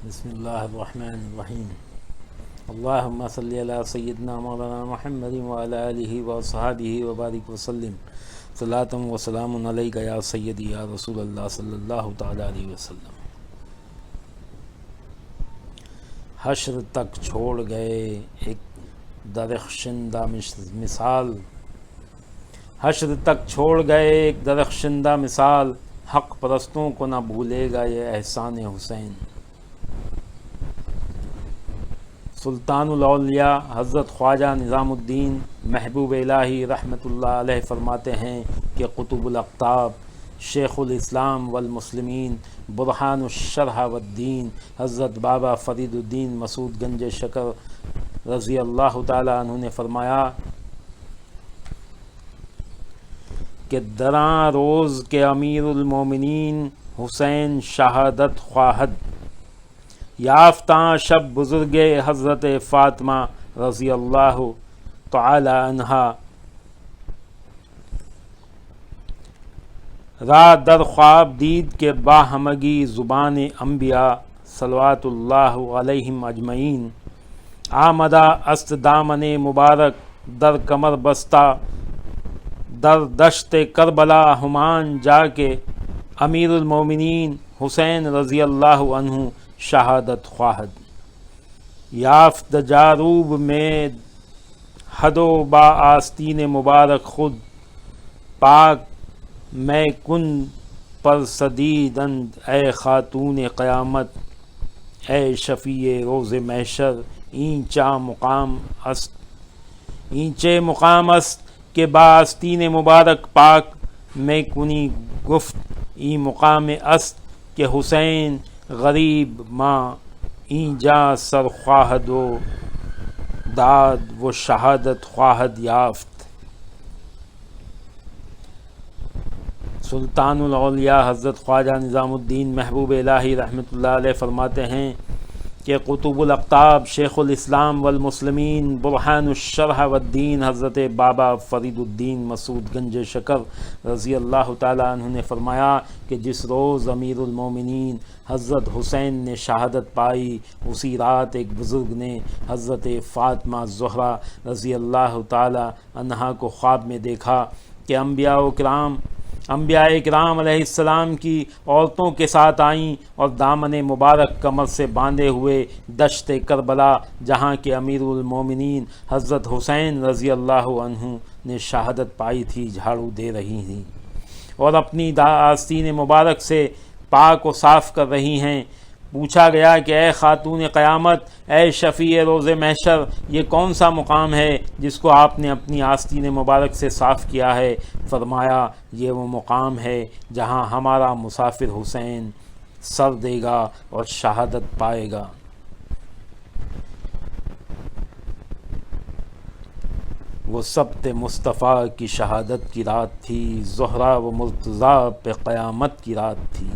بسم اللہ الرحمن الرحیم اللہم صلی علی سیدنا مولانا محمد وعلی آلہ وصحبہ وبارک وسلم صلاۃ و سلام علیک یا سیدی یا رسول اللہ صلی اللہ تعالی علیہ وسلم۔ حشر تک چھوڑ گئے ایک درخشندہ مثال، حشر تک چھوڑ گئے ایک درخشندہ مثال، حق پرستوں کو نہ بھولے گا یہ احسان حسین۔ سلطان الاولیاء حضرت خواجہ نظام الدین محبوب الہی رحمۃ اللہ علیہ فرماتے ہیں کہ قطب الاقطاب شیخ الاسلام والمسلمین برہان الشرح والدین حضرت بابا فرید الدین مسعود گنج شکر رضی اللہ تعالی عنہ نے فرمایا کہ دراں روز کے امیر المومنین حسین شہادت خواہد، یافتاں شب بزرگ حضرت فاطمہ رضی اللہ تعالی عنہا، رات در خواب دید کے باہمگی زبان انبیاء صلوات اللہ علیہم اجمعین، آمدہ است دامن مبارک در کمر بستہ، در دشت کربلا ہمان جا کے امیر المومنین حسین رضی اللہ عنہ شہادت خواہد، یافت جاروب میں حد و با آستین مبارک خود، پاک میں کن پر سدیدند اے خاتون قیامت، اے شفیع روز محشر اینچا مقام است، اینچے مقام است کہ با آستین مبارک پاک میں کنی گفت، این مقام است کہ حسین غریب ماں اینجا سر خواہد و داد و شہادت خواہد یافت۔ سلطان الاولیاء حضرت خواجہ نظام الدین محبوب الہی رحمۃ اللہ علیہ فرماتے ہیں کہ قطب الاقطاب شیخ الاسلام والمسلمین برہان الشرح والدین حضرت بابا فرید الدین مسعود گنج شکر رضی اللہ تعالی عنہ نے فرمایا کہ جس روز امیر المومنین حضرت حسین نے شہادت پائی، اسی رات ایک بزرگ نے حضرت فاطمہ زہرا رضی اللہ تعالی عنہا کو خواب میں دیکھا کہ انبیاء کرام علیہ السلام کی عورتوں کے ساتھ آئیں اور دامن مبارک کمر سے باندھے ہوئے دشت کربلا جہاں کے امیر المومنین حضرت حسین رضی اللہ عنہ نے شہادت پائی تھی جھاڑو دے رہی تھیں اور اپنی آستین مبارک سے پاک و صاف کر رہی ہیں۔ پوچھا گیا کہ اے خاتون قیامت، اے شفیع روز محشر، یہ کون سا مقام ہے جس کو آپ نے اپنی آستین مبارک سے صاف کیا ہے؟ فرمایا یہ وہ مقام ہے جہاں ہمارا مسافر حسین سر دے گا اور شہادت پائے گا۔ وہ سبت مصطفیٰ کی شہادت کی رات تھی، زہرا و مرتضیٰ پہ قیامت کی رات تھی۔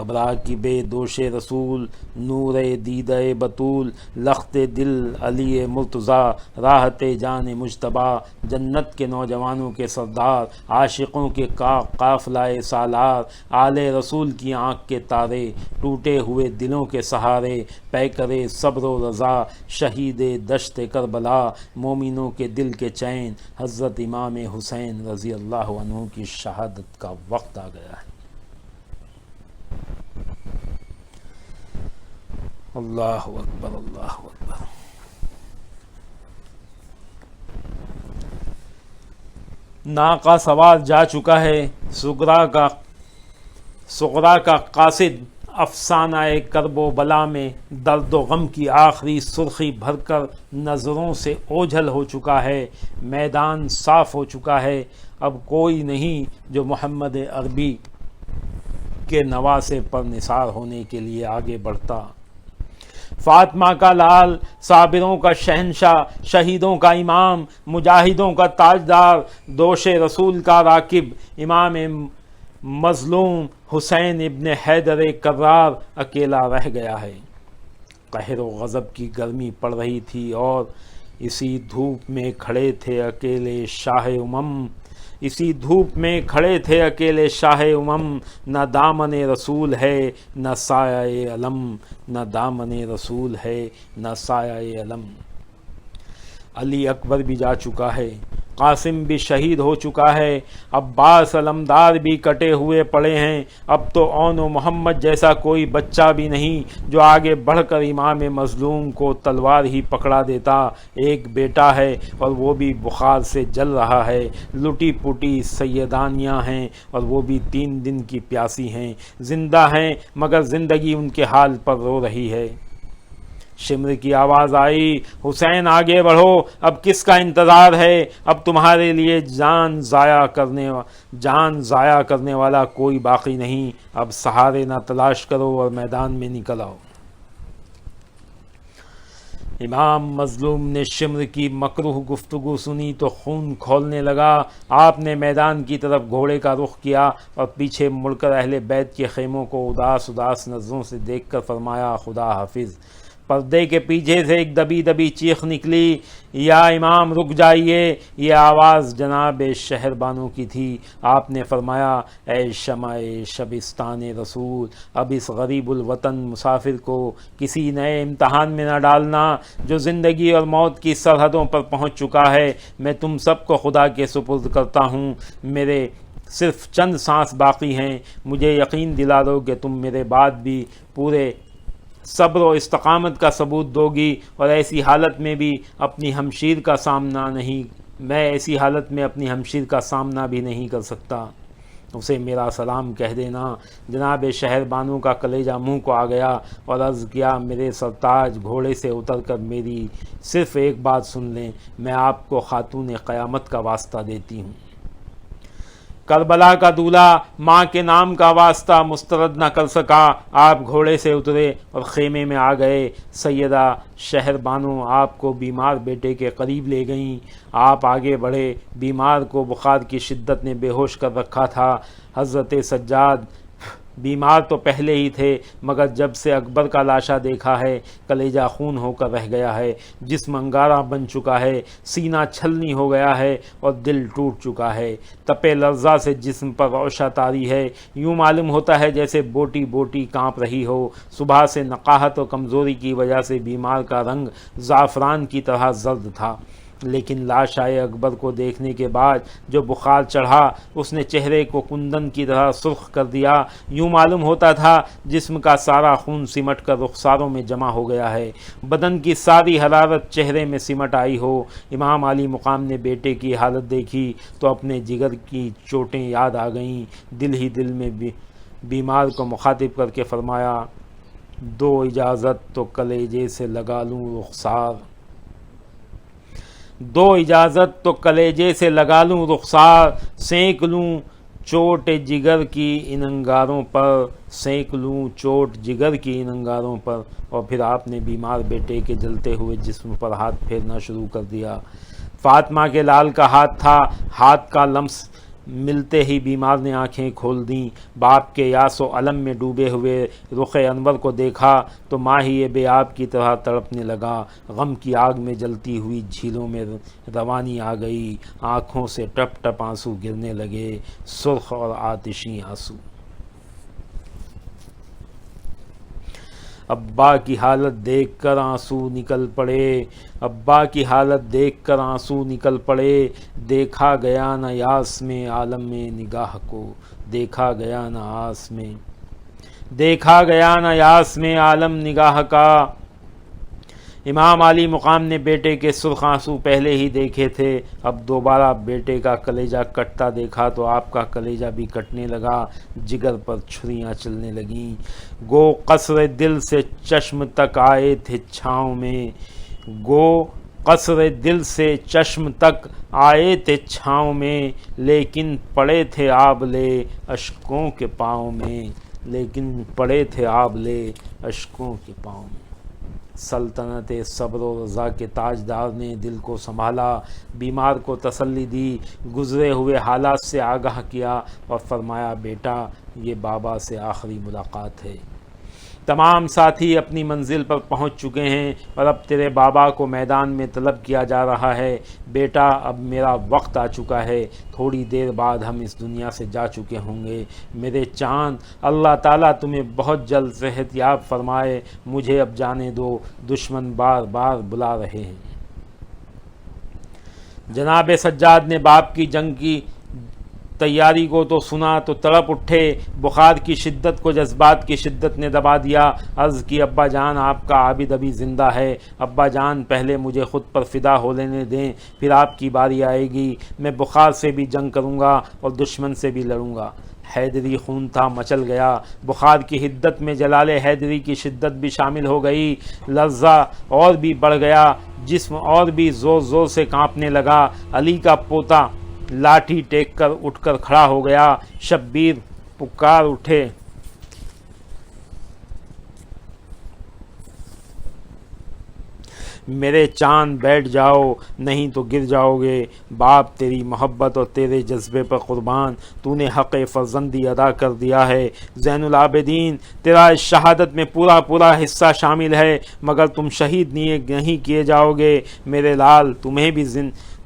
ابرا کی بے دوش رسول، نور دیدہ بطول، لخت دل علی مرتضیٰ، راحت جان مجتبیٰ، جنت کے نوجوانوں کے سردار، عاشقوں کے قافلہ سالار، آل رسول کی آنکھ کے تارے، ٹوٹے ہوئے دلوں کے سہارے، پیکر صبر و رضا، شہید دشت کربلا، مومنوں کے دل کے چین، حضرت امام حسین رضی اللہ عنہ کی شہادت کا وقت آ گیا ہے۔ اللہ اکبر، اللہ اکبر۔ ناقہ سوار جا چکا ہے، صغرا کا قاصد افسانہ کرب و بلا میں درد و غم کی آخری سرخی بھر کر نظروں سے اوجھل ہو چکا ہے، میدان صاف ہو چکا ہے، اب کوئی نہیں جو محمد عربی کے نواسے پر نثار ہونے کے لیے آگے بڑھتا۔ فاطمہ کا لال، صابروں کا شہنشاہ، شہیدوں کا امام، مجاہدوں کا تاجدار، دوش رسول کا راکب، امام مظلوم حسین ابن حیدر کرار اکیلا رہ گیا ہے۔ قہر و غضب کی گرمی پڑ رہی تھی اور اسی دھوپ میں کھڑے تھے اکیلے شاہ امم، اسی دھوپ میں کھڑے تھے اکیلے شاہ امم، نہ دامن رسول ہے نہ سایہ علم، نہ دامن رسول ہے نہ سایہ علم۔ علی اکبر بھی جا چکا ہے، قاسم بھی شہید ہو چکا ہے، عباس علمدار بھی کٹے ہوئے پڑے ہیں، اب تو اون و محمد جیسا کوئی بچہ بھی نہیں جو آگے بڑھ کر امام مظلوم کو تلوار ہی پکڑا دیتا۔ ایک بیٹا ہے اور وہ بھی بخار سے جل رہا ہے، لٹی پٹی سیدانیاں ہیں اور وہ بھی 3 دن کی پیاسی ہیں، زندہ ہیں مگر زندگی ان کے حال پر رو رہی ہے۔ شمر کی آواز آئی، حسین آگے بڑھو، اب کس کا انتظار ہے؟ اب تمہارے لیے جان ضائع کرنے والا کوئی باقی نہیں، اب سہارے نہ تلاش کرو اور میدان میں نکل آؤ۔ امام مظلوم نے شمر کی مکروہ گفتگو سنی تو خون کھولنے لگا۔ آپ نے میدان کی طرف گھوڑے کا رخ کیا اور پیچھے مڑ کر اہل بیت کے خیموں کو اداس نظروں سے دیکھ کر فرمایا، خدا حافظ۔ پردے کے پیچھے سے ایک دبی دبی چیخ نکلی، یا امام رک جائیے۔ یہ آواز جناب شہر بانو کی تھی۔ آپ نے فرمایا، اے شمع شبستان رسول، اب اس غریب الوطن مسافر کو کسی نئے امتحان میں نہ ڈالنا جو زندگی اور موت کی سرحدوں پر پہنچ چکا ہے۔ میں تم سب کو خدا کے سپرد کرتا ہوں، میرے صرف چند سانس باقی ہیں، مجھے یقین دلا دو کہ تم میرے بعد بھی پورے صبر و استقامت کا ثبوت دو گی، اور ایسی حالت میں بھی اپنی ہمشیر کا سامنا بھی نہیں کر سکتا۔ اسے میرا سلام کہہ دینا۔ جناب شہر بانو کا کلیجہ منہ کو آ گیا اور عرض کیا، میرے سرتاج، گھوڑے سے اتر کر میری صرف ایک بات سن لیں، میں آپ کو خاتون قیامت کا واسطہ دیتی ہوں۔ کربلا کا دولہا ماں کے نام کا واسطہ مسترد نہ کر سکا۔ آپ گھوڑے سے اترے اور خیمے میں آ گئے۔ سیدہ شہر بانو آپ کو بیمار بیٹے کے قریب لے گئیں۔ آپ آگے بڑھے۔ بیمار کو بخار کی شدت نے بے ہوش کر رکھا تھا۔ حضرت سجاد بیمار تو پہلے ہی تھے، مگر جب سے اکبر کا لاشا دیکھا ہے کلیجہ خون ہو کر رہ گیا ہے، جسم انگارہ بن چکا ہے، سینہ چھلنی ہو گیا ہے اور دل ٹوٹ چکا ہے۔ تپے لرزہ سے جسم پر روشہ طاری ہے، یوں معلوم ہوتا ہے جیسے بوٹی بوٹی کانپ رہی ہو۔ صبح سے نقاہت و کمزوری کی وجہ سے بیمار کا رنگ زعفران کی طرح زرد تھا، لیکن لاشائے اکبر کو دیکھنے کے بعد جو بخار چڑھا اس نے چہرے کو کندن کی طرح سرخ کر دیا۔ یوں معلوم ہوتا تھا جسم کا سارا خون سمٹ کر رخساروں میں جمع ہو گیا ہے، بدن کی ساری حرارت چہرے میں سمٹ آئی ہو۔ امام علی مقام نے بیٹے کی حالت دیکھی تو اپنے جگر کی چوٹیں یاد آ گئیں۔ دل ہی دل میں بیمار کو مخاطب کر کے فرمایا، دو اجازت تو کلیجے سے لگا لوں رخسار، دو اجازت تو کلیجے سے لگا لوں رخسار، سینک لوں چوٹ جگر کی ان انگاروں پر، سینک لوں چوٹ جگر کی ان انگاروں پر۔ اور پھر آپ نے بیمار بیٹے کے جلتے ہوئے جسم پر ہاتھ پھیرنا شروع کر دیا۔ فاطمہ کے لال کا ہاتھ تھا، ہاتھ کا لمس ملتے ہی بیمار نے آنکھیں کھول دیں۔ باپ کے یاس و الم میں ڈوبے ہوئے رخ انور کو دیکھا تو ماہی بے آب کی طرح تڑپنے لگا۔ غم کی آگ میں جلتی ہوئی جھیلوں میں روانی آ گئی، آنکھوں سے ٹپ ٹپ آنسو گرنے لگے، سرخ اور آتشی آنسو۔ ابا کی حالت دیکھ کر آنسو نکل پڑے، ابا کی حالت دیکھ کر آنسو نکل پڑے۔ دیکھا گیا نہ یاس میں عالم میں نگاہ کو، دیکھا گیا نہ آس میں، دیکھا گیا نہ یاس میں عالم نگاہ کا۔ امام علی مقام نے بیٹے کے سرخ آنسو پہلے ہی دیکھے تھے، اب دوبارہ بیٹے کا کلیجہ کٹتا دیکھا تو آپ کا کلیجہ بھی کٹنے لگا، جگر پر چھریاں چلنے لگیں۔ گو قصر دل سے چشم تک آئے تھے چھاؤں میں، گو قصر دل سے چشم تک آئے تھے چھاؤں میں، لیکن پڑے تھے آبلے اشکوں کے پاؤں میں، لیکن پڑے تھے آبلے اشکوں کے پاؤں میں۔ سلطنت صبر و رضا کے تاجدار نے دل کو سنبھالا، بیمار کو تسلی دی، گزرے ہوئے حالات سے آگاہ کیا اور فرمایا، بیٹا یہ بابا سے آخری ملاقات ہے، تمام ساتھی اپنی منزل پر پہنچ چکے ہیں اور اب تیرے بابا کو میدان میں طلب کیا جا رہا ہے۔ بیٹا اب میرا وقت آ چکا ہے، تھوڑی دیر بعد ہم اس دنیا سے جا چکے ہوں گے۔ میرے چاند، اللہ تعالیٰ تمہیں بہت جلد صحت یاب فرمائے، مجھے اب جانے دو، دشمن بار بار بلا رہے ہیں۔ جناب سجاد نے باپ کی جنگ کی تیاری کو تو سنا تو تڑپ اٹھے، بخار کی شدت کو جذبات کی شدت نے دبا دیا۔ عرض کی ابا جان آپ کا عابد ابھی زندہ ہے، ابا جان پہلے مجھے خود پر فدا ہو لینے دیں، پھر آپ کی باری آئے گی، میں بخار سے بھی جنگ کروں گا اور دشمن سے بھی لڑوں گا۔ حیدری خون تھا مچل گیا، بخار کی حدت میں جلال حیدری کی شدت بھی شامل ہو گئی، لرزہ اور بھی بڑھ گیا، جسم اور بھی زور زور سے کانپنے لگا۔ علی کا پوتا لاٹھی ٹیک کر اٹھ کر کھڑا ہو گیا۔ شبیر پکار اٹھے، میرے چاند بیٹھ جاؤ نہیں تو گر جاؤ گے۔ باپ تیری محبت اور تیرے جذبے پر قربان، تو نے حق فرزندی ادا کر دیا ہے۔ زین العابدین تیرا اس شہادت میں پورا پورا حصہ شامل ہے، مگر تم شہید نہیں کیے جاؤ گے میرے لال،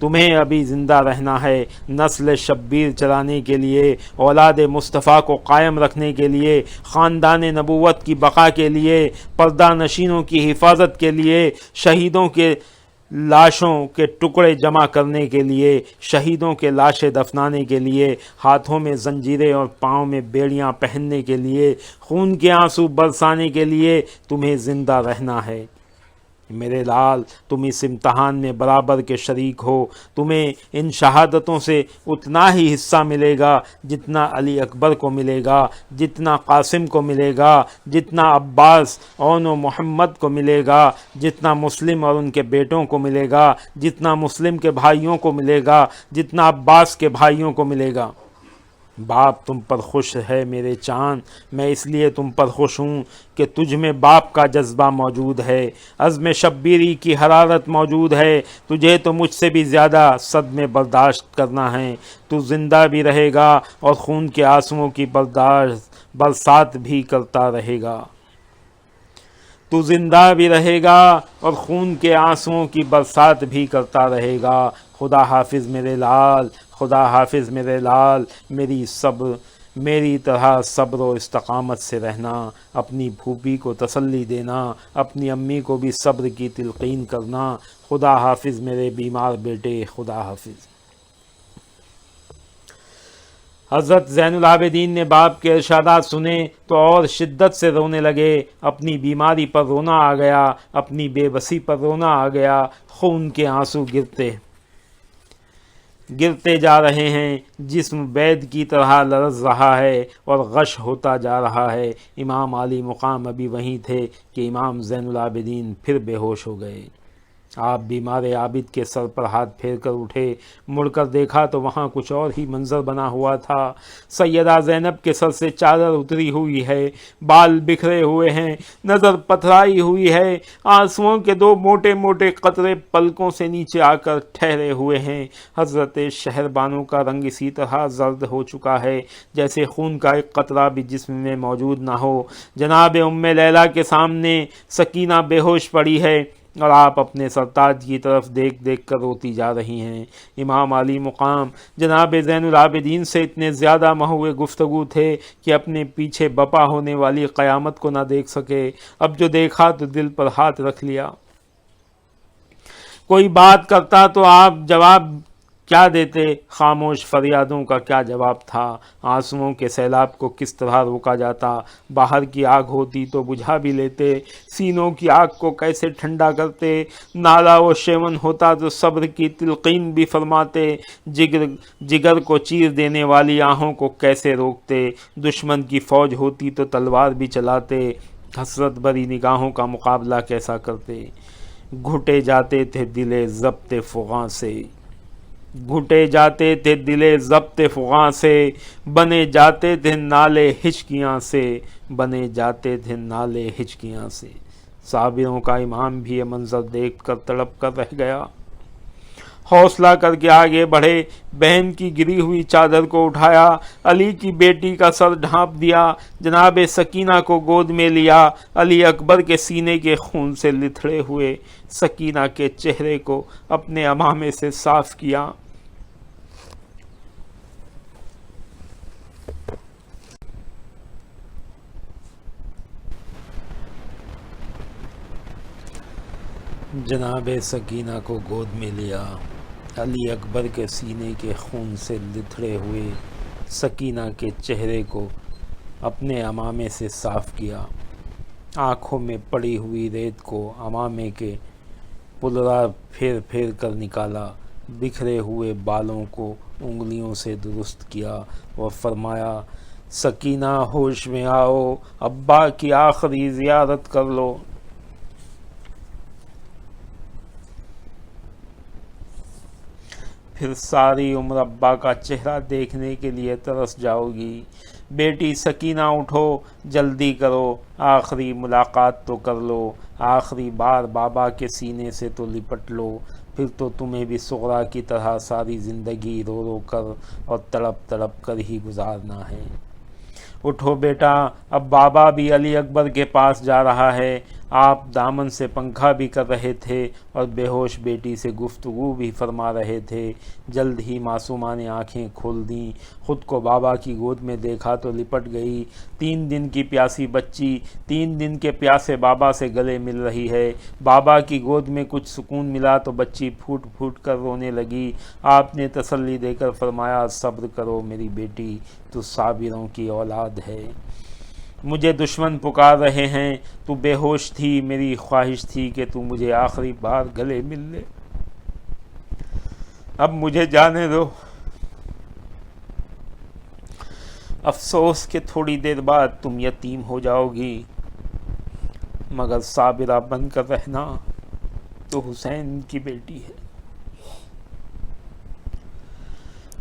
تمہیں ابھی زندہ رہنا ہے، نسل شبیر چلانے کے لیے، اولاد مصطفیٰ کو قائم رکھنے کے لیے، خاندان نبوت کی بقا کے لیے، پردہ نشینوں کی حفاظت کے لیے، شہیدوں کے لاشوں کے ٹکڑے جمع کرنے کے لیے، شہیدوں کے لاشیں دفنانے کے لیے، ہاتھوں میں زنجیریں اور پاؤں میں بیڑیاں پہننے کے لیے، خون کے آنسو برسانے کے لیے تمہیں زندہ رہنا ہے۔ میرے لال تم اس امتحان میں برابر کے شریک ہو، تمہیں ان شہادتوں سے اتنا ہی حصہ ملے گا جتنا علی اکبر کو ملے گا، جتنا قاسم کو ملے گا، جتنا عباس اون و محمد کو ملے گا، جتنا مسلم اور ان کے بیٹوں کو ملے گا، جتنا مسلم کے بھائیوں کو ملے گا، جتنا عباس کے بھائیوں کو ملے گا۔ باپ تم پر خوش ہے میرے چاند، میں اس لیے تم پر خوش ہوں کہ تجھ میں باپ کا جذبہ موجود ہے، عزم شبیری کی حرارت موجود ہے، تجھے تو مجھ سے بھی زیادہ صدمے برداشت کرنا ہے۔ تو زندہ بھی رہے گا اور خون کے آنسوؤں کی برسات بھی کرتا رہے گا۔ تو زندہ بھی رہے گا اور خون کے آنسوؤں کی برسات بھی کرتا رہے گا۔ خدا حافظ میرے لال، خدا حافظ میرے لال، میری طرح صبر و استقامت سے رہنا، اپنی پھوپھی کو تسلی دینا، اپنی امی کو بھی صبر کی تلقین کرنا۔ خدا حافظ میرے بیمار بیٹے، خدا حافظ۔ حضرت زین العابدین نے باپ کے ارشادات سنے تو اور شدت سے رونے لگے، اپنی بیماری پر رونا آ گیا، اپنی بے بسی پر رونا آ گیا، خون کے آنسو گرتے جا رہے ہیں، جسم بید کی طرح لرز رہا ہے اور غش ہوتا جا رہا ہے۔ امام علی مقام ابھی وہیں تھے کہ امام زین العابدین پھر بے ہوش ہو گئے۔ آپ بیمار عابد کے سر پر ہاتھ پھیر کر اٹھے، مڑ کر دیکھا تو وہاں کچھ اور ہی منظر بنا ہوا تھا۔ سیدہ زینب کے سر سے چادر اتری ہوئی ہے، بال بکھرے ہوئے ہیں، نظر پتھرائی ہوئی ہے، آنسوؤں کے دو موٹے موٹے قطرے پلکوں سے نیچے آ کر ٹھہرے ہوئے ہیں۔ حضرت شہر بانو کا رنگ اسی طرح زرد ہو چکا ہے جیسے خون کا ایک قطرہ بھی جسم میں موجود نہ ہو۔ جناب ام لیلہ کے سامنے سکینہ بے ہوش پڑی ہے اور آپ اپنے سرتاج کی طرف دیکھ دیکھ کر روتی جا رہی ہیں۔ امام علی مقام جناب زین العابدین سے اتنے زیادہ محو گفتگو تھے کہ اپنے پیچھے بپا ہونے والی قیامت کو نہ دیکھ سکے۔ اب جو دیکھا تو دل پر ہاتھ رکھ لیا۔ کوئی بات کرتا تو آپ جواب کیا دیتے؟ خاموش فریادوں کا کیا جواب تھا؟ آنسوؤں کے سیلاب کو کس طرح روکا جاتا؟ باہر کی آگ ہوتی تو بجھا بھی لیتے، سینوں کی آگ کو کیسے ٹھنڈا کرتے؟ نالا و شیون ہوتا تو صبر کی تلقین بھی فرماتے، جگر کو چیر دینے والی آہوں کو کیسے روکتے؟ دشمن کی فوج ہوتی تو تلوار بھی چلاتے، حسرت بھری نگاہوں کا مقابلہ کیسا کرتے؟ گھٹے جاتے تھے دل ضبط فغاں سے، گھٹے جاتے تھے دل ضبط فغاں سے، بنے جاتے تھے نالے ہچکیاں سے، بنے جاتے تھے نالے ہچکیاں سے۔ صابروں کا امام بھی یہ منظر دیکھ کر تڑپ کر رہ گیا۔ حوصلہ کر کے آگے بڑھے، بہن کی گری ہوئی چادر کو اٹھایا، علی کی بیٹی کا سر ڈھانپ دیا، جناب سکینہ کو گود میں لیا، علی اکبر کے سینے کے خون سے لتھڑے ہوئے سکینہ کے چہرے کو اپنے عمامے سے صاف کیا۔ جناب سکینہ کو گود میں لیا، علی اکبر کے سینے کے خون سے لتھڑے ہوئے سکینہ کے چہرے کو اپنے عمامے سے صاف کیا، آنکھوں میں پڑی ہوئی ریت کو عمامے کے پلڑا پھیر پھیر کر نکالا، بکھرے ہوئے بالوں کو انگلیوں سے درست کیا اور فرمایا، سکینہ ہوش میں آؤ، ابا کی آخری زیارت کر لو۔ پھر ساری عمر ابا کا چہرہ دیکھنے کے لیے ترس جاؤ گی۔ بیٹی سکینہ اٹھو، جلدی کرو، آخری ملاقات تو کر لو، آخری بار بابا کے سینے سے تو لپٹ لو، پھر تو تمہیں بھی صغرا کی طرح ساری زندگی رو رو کر اور تڑپ تڑپ کر ہی گزارنا ہے۔ اٹھو بیٹا، اب بابا بھی علی اکبر کے پاس جا رہا ہے۔ آپ دامن سے پنکھا بھی کر رہے تھے اور بے ہوش بیٹی سے گفتگو بھی فرما رہے تھے۔ جلد ہی معصومانہ آنکھیں کھول دیں، خود کو بابا کی گود میں دیکھا تو لپٹ گئی۔ 3 دن کی پیاسی بچی 3 دن کے پیاسے بابا سے گلے مل رہی ہے۔ بابا کی گود میں کچھ سکون ملا تو بچی پھوٹ پھوٹ کر رونے لگی۔ آپ نے تسلی دے کر فرمایا، صبر کرو میری بیٹی، تو صابروں کی اولاد ہے۔ مجھے دشمن پکار رہے ہیں، تو بے ہوش تھی، میری خواہش تھی کہ تو مجھے آخری بار گلے مل لے۔ اب مجھے جانے دو۔ افسوس کہ تھوڑی دیر بعد تم یتیم ہو جاؤ گی، مگر صابرہ بن کر رہنا، تو حسین کی بیٹی ہے۔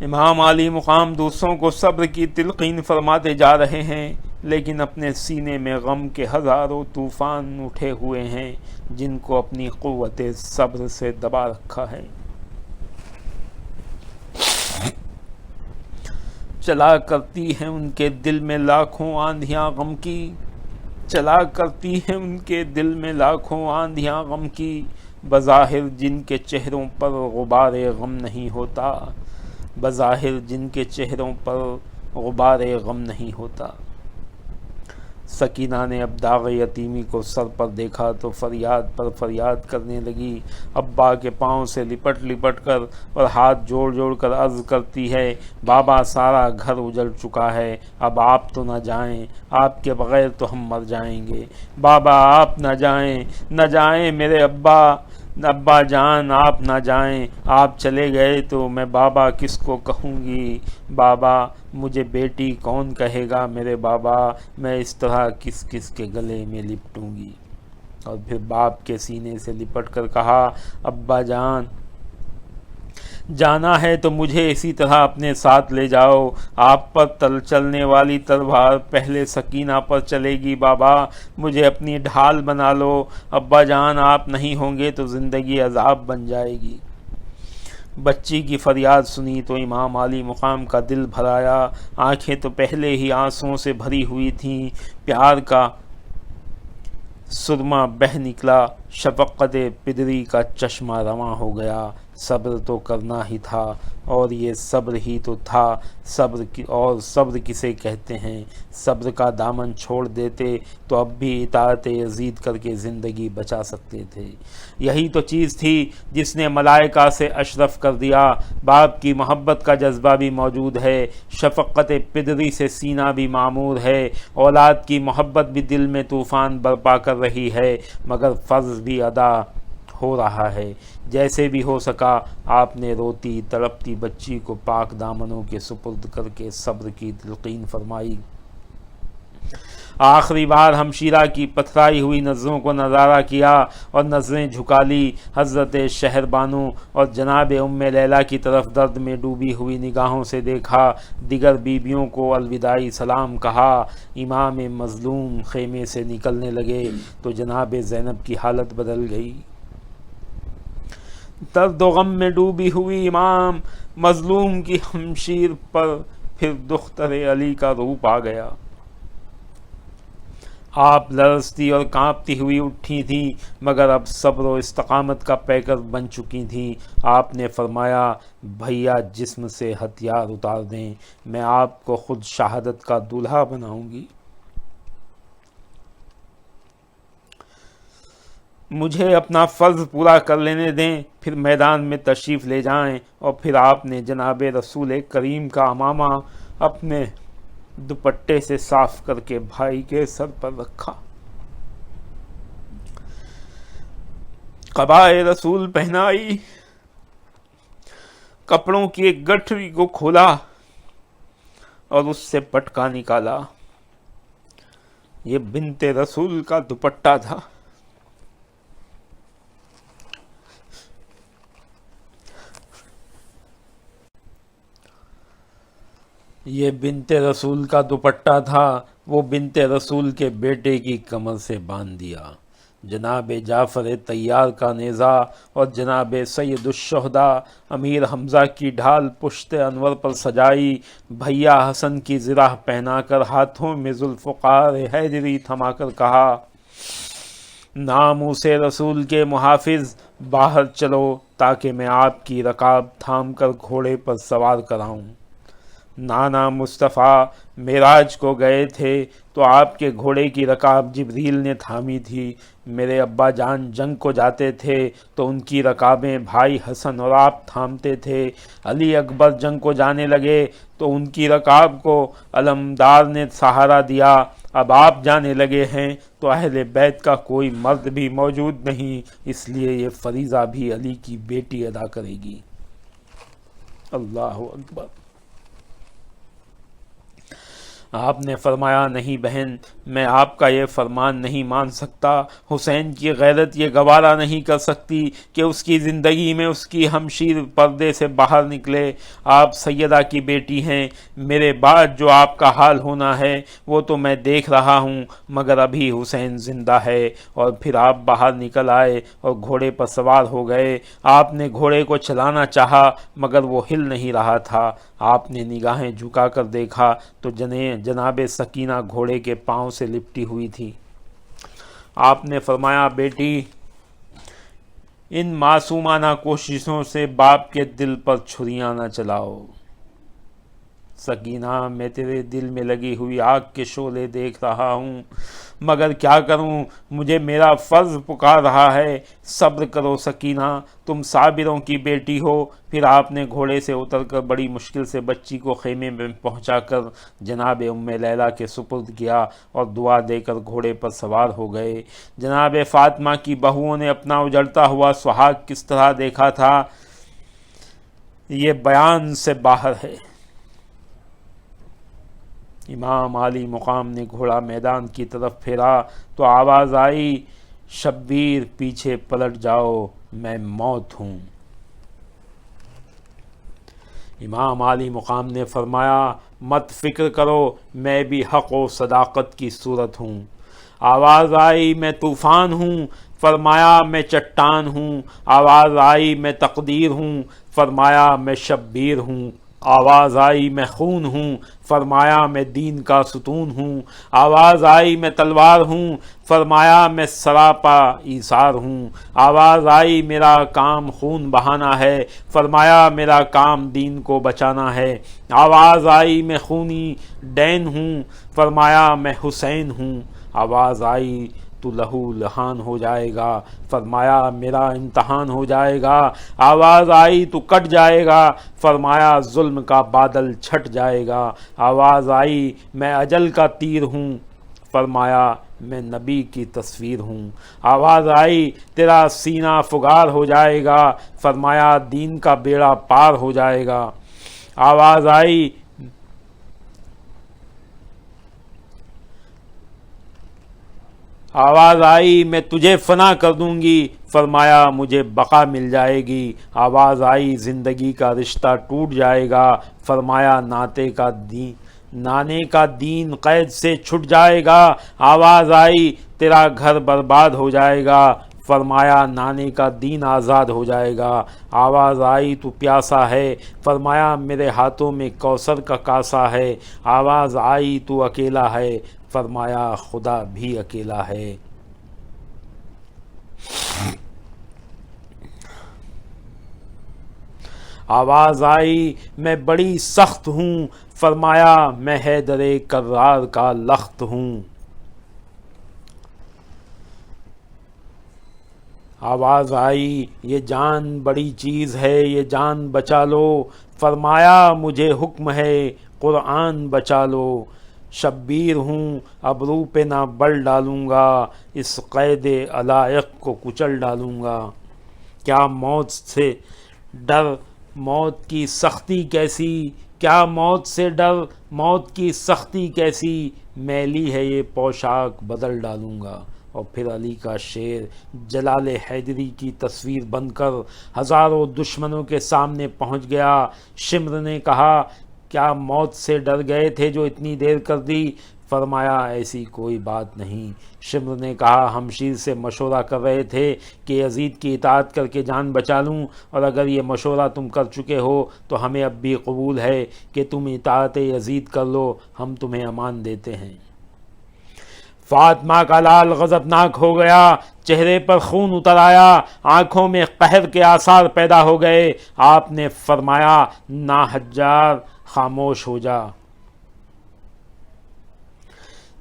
امام علی مقام دوسروں کو صبر کی تلقین فرماتے جا رہے ہیں، لیکن اپنے سینے میں غم کے ہزاروں طوفان اٹھے ہوئے ہیں، جن کو اپنی قوت صبر سے دبا رکھا ہے۔ چلا کرتی ہیں ان کے دل میں لاکھوں آندھیاں غم کی، چلا کرتی ہیں ان کے دل میں لاکھوں آندھیاں غم کی، بظاہر جن کے چہروں پر غبار غم نہیں ہوتا، بظاہر جن کے چہروں پر غبار غم نہیں ہوتا۔ سکینہ نے اب داغ یتیمی کو سر پر دیکھا تو فریاد پر فریاد کرنے لگی، ابا کے پاؤں سے لپٹ لپٹ کر اور ہاتھ جوڑ جوڑ کر عرض کرتی ہے، بابا سارا گھر اجڑ چکا ہے، اب آپ تو نہ جائیں، آپ کے بغیر تو ہم مر جائیں گے، بابا آپ نہ جائیں، نہ جائیں میرے ابا جان، آپ نہ جائیں، آپ چلے گئے تو میں بابا کس کو کہوں گی، بابا مجھے بیٹی کون کہے گا، میرے بابا میں اس طرح کس کس کے گلے میں لپٹوں گی۔ اور پھر باپ کے سینے سے لپٹ کر کہا، ابا جان جانا ہے تو مجھے اسی طرح اپنے ساتھ لے جاؤ، آپ پر چلنے والی تلوار پہلے سکینہ پر چلے گی، بابا مجھے اپنی ڈھال بنا لو، ابا جان آپ نہیں ہوں گے تو زندگی عذاب بن جائے گی۔ بچی کی فریاد سنی تو امام علی مقام کا دل بھر آیا، آنکھیں تو پہلے ہی آنسوؤں سے بھری ہوئی تھیں، پیار کا سرما بہہ نکلا، شفقت پدری کا چشمہ رواں ہو گیا، صبر تو کرنا ہی تھا، اور یہ صبر ہی تو تھا، صبر کسے کہتے ہیں، صبر کا دامن چھوڑ دیتے تو اب بھی اطاعت یزید کر کے زندگی بچا سکتے تھے۔ یہی تو چیز تھی جس نے ملائکہ سے اشرف کر دیا۔ باپ کی محبت کا جذبہ بھی موجود ہے، شفقت پدری سے سینہ بھی معمور ہے، اولاد کی محبت بھی دل میں طوفان برپا کر رہی ہے، مگر فرض بھی ادا ہو رہا ہے۔ جیسے بھی ہو سکا آپ نے روتی تڑپتی بچی کو پاک دامنوں کے سپرد کر کے صبر کی تلقین فرمائی۔ آخری بار ہمشیرہ کی پتھرائی ہوئی نظروں کو نظارہ کیا اور نظریں جھکا لی، حضرت شہر بانو اور جناب ام لیلہ کی طرف درد میں ڈوبی ہوئی نگاہوں سے دیکھا، دیگر بیویوں کو الوداعی سلام کہا، امام مظلوم خیمے سے نکلنے لگے تو جناب زینب کی حالت بدل گئی۔ درد و غم میں ڈوبی ہوئی امام مظلوم کی ہمشیر پر پھر دختر علی کا روپ آ گیا۔ آپ لرزتی اور کانپتی ہوئی اٹھی تھیں، مگر اب صبر و استقامت کا پیکر بن چکی تھیں۔ آپ نے فرمایا، بھیا جسم سے ہتھیار اتار دیں، میں آپ کو خود شہادت کا دولہا بناؤں گی۔ مجھے اپنا فرض پورا کر لینے دیں، پھر میدان میں تشریف لے جائیں۔ اور پھر آپ نے جناب رسول کریم کا عمامہ اپنے دوپٹے سے صاف کر کے بھائی کے سر پر رکھا، قبائے رسول پہنائی، کپڑوں کی ایک گٹھری کو کھولا اور اس سے پٹکا نکالا۔ یہ بنت رسول کا دوپٹہ تھا۔ یہ بنت رسول کا دوپٹہ تھا، وہ بنت رسول کے بیٹے کی کمر سے باندھ دیا۔ جناب جعفر طیار کا نیزہ اور جناب سید الشہداء امیر حمزہ کی ڈھال پشت انور پر سجائی، بھیا حسن کی زرہ پہنا کر ہاتھوں میں ذوالفقار حیدری تھما کر کہا، ناموس رسول کے محافظ باہر چلو تاکہ میں آپ کی رکاب تھام کر گھوڑے پر سوار کراؤں۔ نانا مصطفیٰ معراج کو گئے تھے تو آپ کے گھوڑے کی رکاب جبریل نے تھامی تھی۔ میرے ابا جان جنگ کو جاتے تھے تو ان کی رکابیں بھائی حسن اور آپ تھامتے تھے۔ علی اکبر جنگ کو جانے لگے تو ان کی رکاب کو علمدار نے سہارا دیا۔ اب آپ جانے لگے ہیں تو اہل بیت کا کوئی مرد بھی موجود نہیں، اس لیے یہ فریضہ بھی علی کی بیٹی ادا کرے گی۔ اللہ اکبر۔ آپ نے فرمایا، نہیں بہن، میں آپ کا یہ فرمان نہیں مان سکتا۔ حسین کی غیرت یہ گوارا نہیں کر سکتی کہ اس کی زندگی میں اس کی ہمشیر پردے سے باہر نکلے۔ آپ سیدہ کی بیٹی ہیں، میرے بعد جو آپ کا حال ہونا ہے وہ تو میں دیکھ رہا ہوں، مگر ابھی حسین زندہ ہے۔ اور پھر آپ باہر نکل آئے اور گھوڑے پر سوار ہو گئے۔ آپ نے گھوڑے کو چلانا چاہا مگر وہ ہل نہیں رہا تھا۔ آپ نے نگاہیں جھکا کر دیکھا تو جناب سکینہ گھوڑے کے پاؤں سے لپٹی ہوئی تھی۔ آپ نے فرمایا، بیٹی، ان معصومانہ کوششوں سے باپ کے دل پر چھریاں نہ چلاؤ۔ سکینہ، میں تیرے دل میں لگی ہوئی آگ کے شعلے دیکھ رہا ہوں، مگر کیا کروں، مجھے میرا فرض پکار رہا ہے۔ صبر کرو سکینہ، تم صابروں کی بیٹی ہو۔ پھر آپ نے گھوڑے سے اتر کر بڑی مشکل سے بچی کو خیمے میں پہنچا کر جناب ام لیلہ کے سپرد کیا اور دعا دے کر گھوڑے پر سوار ہو گئے۔ جناب فاطمہ کی بہوؤں نے اپنا اجڑتا ہوا سہاگ کس طرح دیکھا تھا، یہ بیان سے باہر ہے۔ امام عالی مقام نے گھوڑا میدان کی طرف پھیرا تو آواز آئی، شبیر پیچھے پلٹ جاؤ، میں موت ہوں۔ امام عالی مقام نے فرمایا، مت فکر کرو، میں بھی حق و صداقت کی صورت ہوں۔ آواز آئی، میں طوفان ہوں، فرمایا میں چٹان ہوں۔ آواز آئی، میں تقدیر ہوں، فرمایا میں شبیر ہوں۔ آواز آئی، میں خون ہوں، فرمایا میں دین کا ستون ہوں۔ آواز آئی، میں تلوار ہوں، فرمایا میں سراپا ایثار ہوں۔ آواز آئی، میرا کام خون بہانا ہے، فرمایا میرا کام دین کو بچانا ہے۔ آواز آئی، میں خونی ڈین ہوں، فرمایا میں حسین ہوں۔ آواز آئی، تو لہو لہان ہو جائے گا، فرمایا میرا امتحان ہو جائے گا۔ آواز آئی، تو کٹ جائے گا، فرمایا ظلم کا بادل چھٹ جائے گا۔ آواز آئی، میں اجل کا تیر ہوں، فرمایا میں نبی کی تصویر ہوں۔ آواز آئی، تیرا سینہ فگار ہو جائے گا، فرمایا دین کا بیڑا پار ہو جائے گا۔ آواز آئی، میں تجھے فنا کر دوں گی، فرمایا مجھے بقا مل جائے گی۔ آواز آئی، زندگی کا رشتہ ٹوٹ جائے گا، فرمایا نانے کا دین قید سے چھٹ جائے گا۔ آواز آئی، تیرا گھر برباد ہو جائے گا، فرمایا نانے کا دین آزاد ہو جائے گا۔ آواز آئی تو پیاسا ہے، فرمایا میرے ہاتھوں میں کوثر کا کاسا ہے۔ آواز آئی تو اکیلا ہے، فرمایا خدا بھی اکیلا ہے۔ آواز آئی میں بڑی سخت ہوں، فرمایا میں حیدر کرار کا لخت ہوں۔ آواز آئی یہ جان بڑی چیز ہے، یہ جان بچا لو، فرمایا مجھے حکم ہے قرآن بچا لو۔ شبیر ہوں ابرو پہ نہ بل ڈالوں گا، اس قید علائق کو کچل ڈالوں گا۔ کیا موت سے ڈر موت کی سختی کیسی، کیا موت سے ڈر موت کی سختی کیسی، میلی ہے یہ پوشاک بدل ڈالوں گا۔ اور پھر علی کا شعر جلال حیدری کی تصویر بن کر ہزاروں دشمنوں کے سامنے پہنچ گیا۔ شمر نے کہا کیا موت سے ڈر گئے تھے جو اتنی دیر کر دی؟ فرمایا ایسی کوئی بات نہیں۔ شمر نے کہا ہم شیر سے مشورہ کر رہے تھے کہ یزید کی اطاعت کر کے جان بچا لوں، اور اگر یہ مشورہ تم کر چکے ہو تو ہمیں اب بھی قبول ہے کہ تم اطاعت یزید کر لو، ہم تمہیں امان دیتے ہیں۔ فاطمہ کا لال غضبناک ہو گیا، چہرے پر خون اتر آیا، آنکھوں میں قہر کے آثار پیدا ہو گئے۔ آپ نے فرمایا نا حجار خاموش ہو جا۔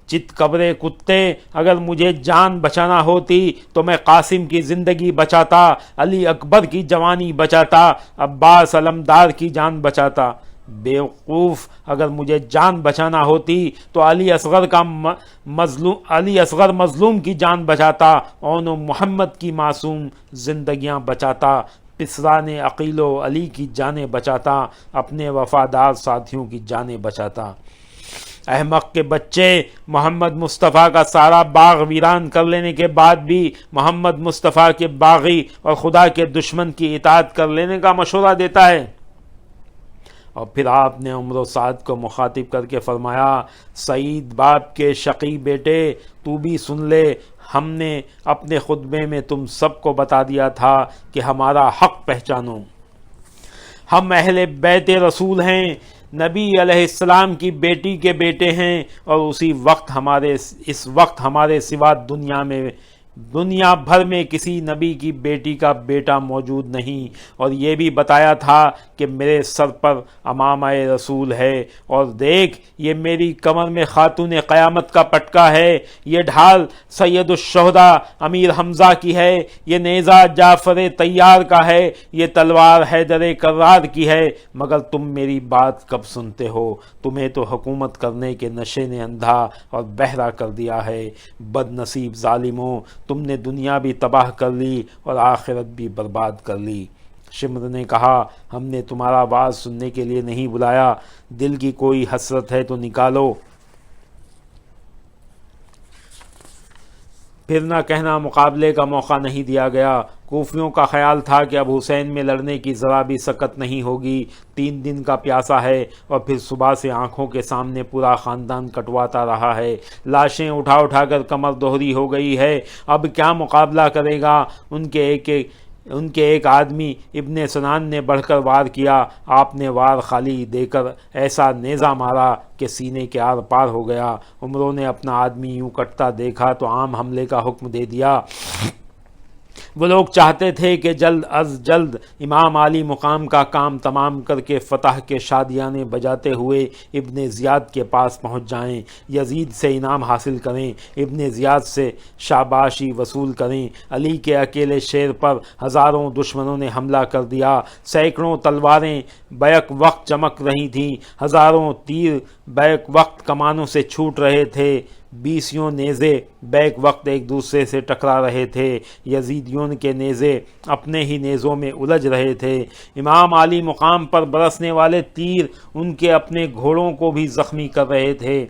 چت قبرے کتے، اگر مجھے جان بچانا ہوتی تو میں قاسم کی زندگی بچاتا، علی اکبر کی جوانی بچاتا، عباس علمدار کی جان بچاتا۔ بیوقوف، اگر مجھے جان بچانا ہوتی تو علی اصغر مظلوم کی جان بچاتا، اون و محمد کی معصوم زندگیاں بچاتا، پسران عقیل و علی کی جانیں بچاتا، اپنے وفادار ساتھیوں کی جانیں بچاتا۔ احمق کے بچے، محمد مصطفیٰ کا سارا باغ ویران کر لینے کے بعد بھی محمد مصطفیٰ کے باغی اور خدا کے دشمن کی اطاعت کر لینے کا مشورہ دیتا ہے۔ اور پھر آپ نے عمر و سعد کو مخاطب کر کے فرمایا سعید باپ کے شقی بیٹے، تو بھی سن لے، ہم نے اپنے خطبے میں تم سب کو بتا دیا تھا کہ ہمارا حق پہچانو۔ ہم اہل بیت رسول ہیں، نبی علیہ السلام کی بیٹی کے بیٹے ہیں، اور اس وقت ہمارے سوا دنیا بھر میں کسی نبی کی بیٹی کا بیٹا موجود نہیں، اور یہ بھی بتایا تھا کہ میرے سر پر امامہ رسول ہے، اور دیکھ یہ میری کمر میں خاتون قیامت کا پٹکا ہے، یہ ڈھال سید الشہداء امیر حمزہ کی ہے، یہ نیزہ جعفر طیار کا ہے، یہ تلوار حیدر کرار کی ہے، مگر تم میری بات کب سنتے ہو؟ تمہیں تو حکومت کرنے کے نشے نے اندھا اور بہرا کر دیا ہے۔ بد نصیب ظالموں، تم نے دنیا بھی تباہ کر لی اور آخرت بھی برباد کر لی۔ شمر نے کہا ہم نے تمہارا واز سننے کے لیے نہیں بلایا، دل کی کوئی حسرت ہے تو نکالو۔ پھر نہ کہنا مقابلے کا موقع نہیں دیا گیا۔ کوفیوں کا خیال تھا کہ اب حسین میں لڑنے کی ذرا بھی سکت نہیں ہوگی، 3 دن کا پیاسا ہے، اور پھر صبح سے آنکھوں کے سامنے پورا خاندان کٹواتا رہا ہے، لاشیں اٹھا کر کمر دوہری ہو گئی ہے، اب کیا مقابلہ کرے گا؟ ان کے ایک آدمی ابن سنان نے بڑھ کر وار کیا، آپ نے وار خالی دے کر ایسا نیزہ مارا کہ سینے کے آر پار ہو گیا۔ عمروں نے اپنا آدمی یوں کٹتا دیکھا تو عام حملے کا حکم دے دیا۔ وہ لوگ چاہتے تھے کہ جلد از جلد امام علی مقام کا کام تمام کر کے فتح کے شادیانے بجاتے ہوئے ابن زیاد کے پاس پہنچ جائیں، یزید سے انعام حاصل کریں، ابن زیاد سے شاباشی وصول کریں۔ علی کے اکیلے شیر پر ہزاروں دشمنوں نے حملہ کر دیا، سینکڑوں تلواریں بیک وقت چمک رہی تھیں، ہزاروں تیر بیک وقت کمانوں سے چھوٹ رہے تھے، 20 نیزے بیک وقت ایک دوسرے سے ٹکرا رہے تھے، یزیدیوں کے نیزے اپنے ہی نیزوں میں الجھ رہے تھے، امام علی مقام پر برسنے والے تیر ان کے اپنے گھوڑوں کو بھی زخمی کر رہے تھے۔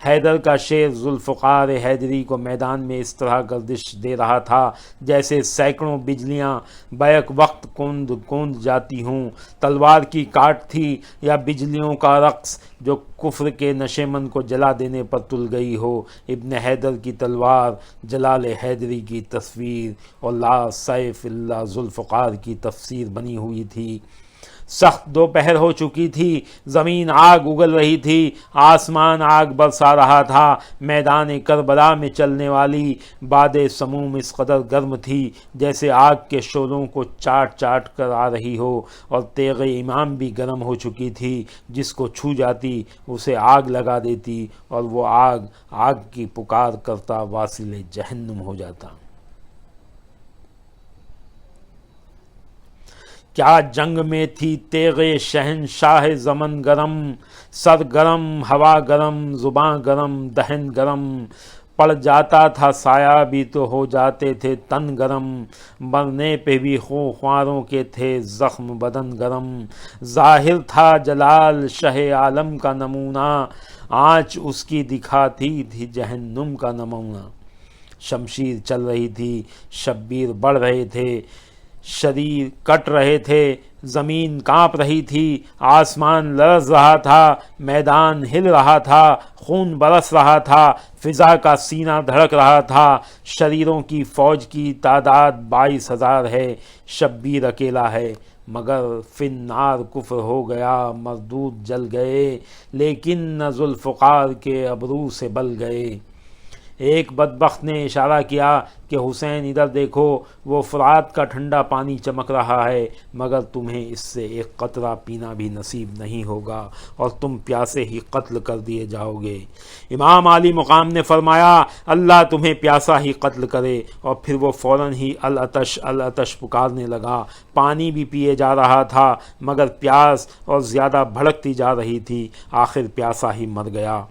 حیدر کا شیر ذوالفقار حیدری کو میدان میں اس طرح گردش دے رہا تھا جیسے سینکڑوں بجلیاں بیک وقت کوند کوند جاتی ہوں۔ تلوار کی کاٹ تھی یا بجلیوں کا رقص جو کفر کے نشیمن کو جلا دینے پر تل گئی ہو۔ ابن حیدر کی تلوار جلال حیدری کی تصویر اور لا سیف الا ذوالفقار کی تفسیر بنی ہوئی تھی۔ سخت دوپہر ہو چکی تھی، زمین آگ اگل رہی تھی، آسمان آگ برسا رہا تھا۔ میدان کربلا میں چلنے والی باد سموم اس قدر گرم تھی جیسے آگ کے شعلوں کو چاٹ چاٹ کر آ رہی ہو، اور تیغ امام بھی گرم ہو چکی تھی، جس کو چھو جاتی اسے آگ لگا دیتی اور وہ آگ کی پکار کرتا واصل جہنم ہو جاتا۔ کیا جنگ میں تھی تیغ شہنشاہ زمن گرم، سر گرم، ہوا گرم، زباں گرم، دہن گرم، پڑ جاتا تھا سایہ بھی تو ہو جاتے تھے تن گرم، مرنے پہ بھی خواروں کے تھے زخم بدن گرم، ظاہر تھا جلال شہ عالم کا نمونہ، آنچ اس کی دکھاتی تھی جہنم کا نمونہ۔ شمشیر چل رہی تھی، شبیر بڑھ رہے تھے، شریر کٹ رہے تھے، زمین کانپ رہی تھی، آسمان لرز رہا تھا، میدان ہل رہا تھا، خون برس رہا تھا، فضا کا سینہ دھڑک رہا تھا۔ شریروں کی فوج کی تعداد 22,000 ہے، شبیر اکیلا ہے، مگر فن نار کفر ہو گیا، مردود جل گئے، لیکن نہ ذوالفقار کے ابرو سے بل گئے۔ ایک بدبخت نے اشارہ کیا کہ حسین ادھر دیکھو، وہ فرات کا ٹھنڈا پانی چمک رہا ہے، مگر تمہیں اس سے ایک قطرہ پینا بھی نصیب نہیں ہوگا اور تم پیاسے ہی قتل کر دیے جاؤ گے۔ امام عالی مقام نے فرمایا اللہ تمہیں پیاسا ہی قتل کرے، اور پھر وہ فوراً ہی العطش العطش پکارنے لگا۔ پانی بھی پیے جا رہا تھا مگر پیاس اور زیادہ بھڑکتی جا رہی تھی، آخر پیاسا ہی مر گیا۔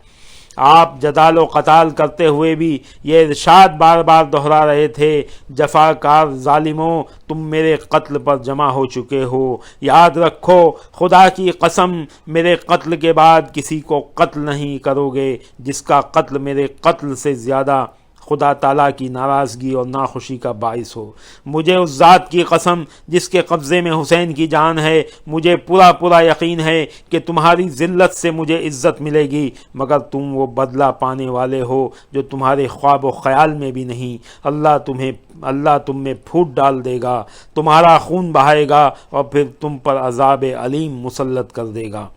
آپ جدال و قتال کرتے ہوئے بھی یہ ارشاد بار بار دہرا رہے تھے، جفاکار ظالموں تم میرے قتل پر جمع ہو چکے ہو، یاد رکھو خدا کی قسم میرے قتل کے بعد کسی کو قتل نہیں کرو گے جس کا قتل میرے قتل سے زیادہ خدا تعالیٰ کی ناراضگی اور ناخوشی کا باعث ہو۔ مجھے اس ذات کی قسم جس کے قبضے میں حسین کی جان ہے، مجھے پورا یقین ہے کہ تمہاری ذلت سے مجھے عزت ملے گی، مگر تم وہ بدلہ پانے والے ہو جو تمہارے خواب و خیال میں بھی نہیں۔ اللہ تم میں پھوٹ ڈال دے گا، تمہارا خون بہائے گا اور پھر تم پر عذاب علیم مسلط کر دے گا۔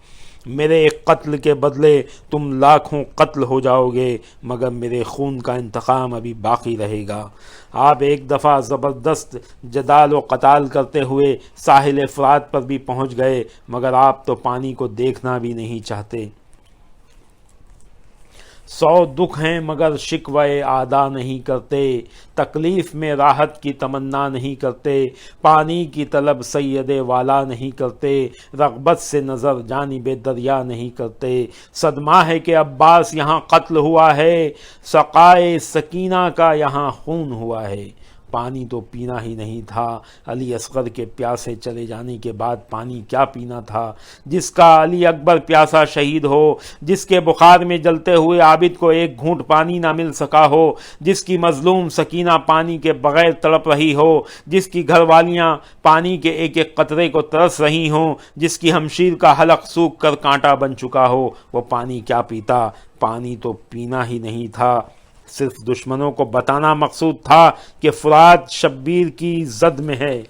میرے ایک قتل کے بدلے تم لاکھوں قتل ہو جاؤ گے، مگر میرے خون کا انتقام ابھی باقی رہے گا۔ آپ ایک دفعہ زبردست جدال و قتال کرتے ہوئے ساحل فرات پر بھی پہنچ گئے، مگر آپ تو پانی کو دیکھنا بھی نہیں چاہتے۔ 100 دکھ ہیں مگر شکوے ادا نہیں کرتے، تکلیف میں راحت کی تمنا نہیں کرتے، پانی کی طلب سید والا نہیں کرتے، رغبت سے نظر جانب دریا نہیں کرتے۔ صدمہ ہے کہ عباس یہاں قتل ہوا ہے، سقائے سکینہ کا یہاں خون ہوا ہے۔ پانی تو پینا ہی نہیں تھا، علی اصغر کے پیاسے چلے جانے کے بعد پانی کیا پینا تھا؟ جس کا علی اکبر پیاسا شہید ہو، جس کے بخار میں جلتے ہوئے عابد کو ایک گھونٹ پانی نہ مل سکا ہو، جس کی مظلوم سکینہ پانی کے بغیر تڑپ رہی ہو، جس کی گھر والیاں پانی کے ایک ایک قطرے کو ترس رہی ہوں، جس کی ہمشیر کا حلق سوکھ کر کانٹا بن چکا ہو، وہ پانی کیا پیتا؟ پانی تو پینا ہی نہیں تھا، صرف دشمنوں کو بتانا مقصود تھا کہ فرات شبیر کی زد میں ہے۔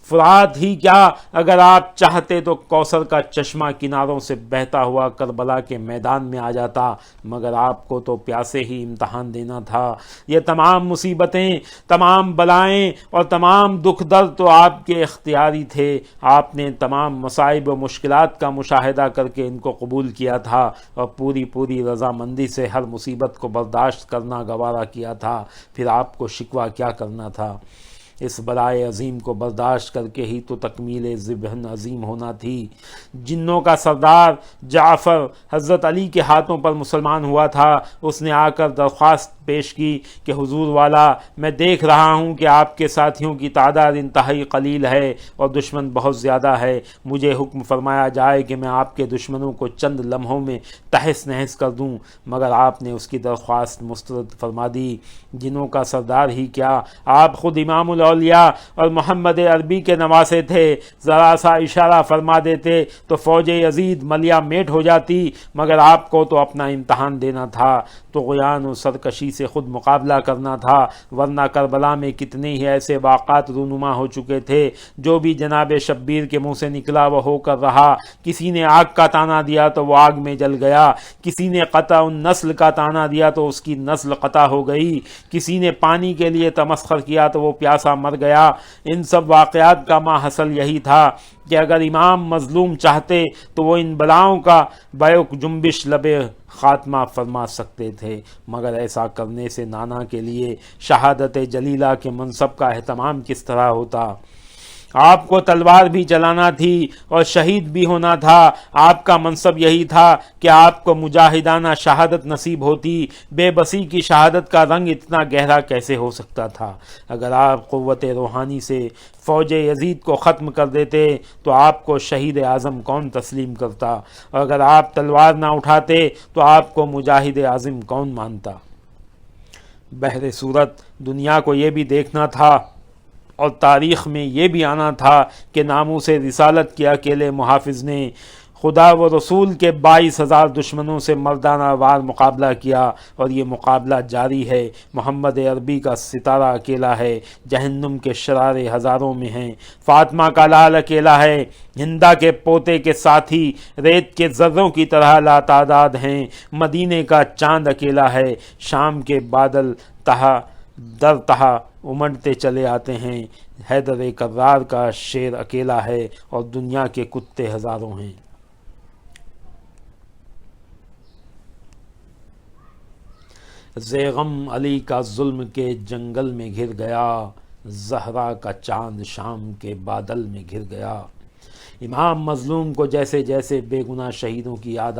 فرات ہی کیا، اگر آپ چاہتے تو کوثر کا چشمہ کناروں سے بہتا ہوا کربلا کے میدان میں آ جاتا، مگر آپ کو تو پیاسے ہی امتحان دینا تھا۔ یہ تمام مصیبتیں، تمام بلائیں اور تمام دکھ درد تو آپ کے اختیاری تھے۔ آپ نے تمام مصائب و مشکلات کا مشاہدہ کر کے ان کو قبول کیا تھا اور پوری رضامندی سے ہر مصیبت کو برداشت کرنا گوارا کیا تھا، پھر آپ کو شکوہ کیا کرنا تھا؟ اس بلائے عظیم کو برداشت کر کے ہی تو تکمیل ذبح عظیم ہونا تھی۔ جنوں کا سردار جعفر حضرت علی کے ہاتھوں پر مسلمان ہوا تھا، اس نے آ کر درخواست پیش کی کہ حضور والا، میں دیکھ رہا ہوں کہ آپ کے ساتھیوں کی تعداد انتہائی قلیل ہے اور دشمن بہت زیادہ ہے، مجھے حکم فرمایا جائے کہ میں آپ کے دشمنوں کو چند لمحوں میں تہس نہس کر دوں، مگر آپ نے اس کی درخواست مسترد فرما دی۔ جنوں کا سردار ہی کیا، آپ خود امام الاولیاء اور محمد عربی کے نواسے تھے، ذرا سا اشارہ فرما دیتے تو فوج یزید ملیا میٹ ہو جاتی، مگر آپ کو تو اپنا امتحان دینا تھا، طغیان و سرکشی سے خود مقابلہ کرنا تھا، ورنہ کربلا میں کتنے ہی ایسے واقعات رونما ہو چکے تھے۔ جو بھی جناب شبیر کے منہ سے نکلا وہ ہو کر رہا، کسی نے آگ کا تانا دیا تو وہ آگ میں جل گیا، کسی نے قطع النسل کا تانا دیا تو اس کی نسل قطع ہو گئی، کسی نے پانی کے لیے تمسخر کیا تو وہ پیاسا مر گیا۔ ان سب واقعات کا ماحصل یہی تھا کہ اگر امام مظلوم چاہتے تو وہ ان بلاؤں کا بیک جنبش لبے خاتمہ فرما سکتے تھے، مگر ایسا کرنے سے نانا کے لیے شہادت جلیلہ کے منصب کا اہتمام کس طرح ہوتا؟ آپ کو تلوار بھی چلانا تھی اور شہید بھی ہونا تھا، آپ کا منصب یہی تھا کہ آپ کو مجاہدانہ شہادت نصیب ہوتی۔ بے بسی کی شہادت کا رنگ اتنا گہرا کیسے ہو سکتا تھا؟ اگر آپ قوت روحانی سے فوج یزید کو ختم کر دیتے تو آپ کو شہید اعظم کون تسلیم کرتا، اور اگر آپ تلوار نہ اٹھاتے تو آپ کو مجاہد اعظم کون مانتا؟ بہر صورت دنیا کو یہ بھی دیکھنا تھا اور تاریخ میں یہ بھی آنا تھا کہ ناموس رسالت کے اکیلے محافظ نے خدا و رسول کے 22,000 دشمنوں سے مردانہ وار مقابلہ کیا، اور یہ مقابلہ جاری ہے۔ محمد عربی کا ستارہ اکیلا ہے، جہنم کے شرارے ہزاروں میں ہیں، فاطمہ کا لال اکیلا ہے، ہندا کے پوتے کے ساتھی ریت کے ذروں کی طرح لاتعداد ہیں، مدینے کا چاند اکیلا ہے، شام کے بادل تہا در تہا امڑتے چلے آتے ہیں، حیدر کرار کا شیر اکیلا ہے اور دنیا کے کتے ہزاروں ہیں۔ زیغم علی کا ظلم کے جنگل میں گر گیا، زہرا کا چاند شام کے بادل میں گر گیا۔ امام مظلوم کو جیسے جیسے بے گناہ شہیدوں کی یاد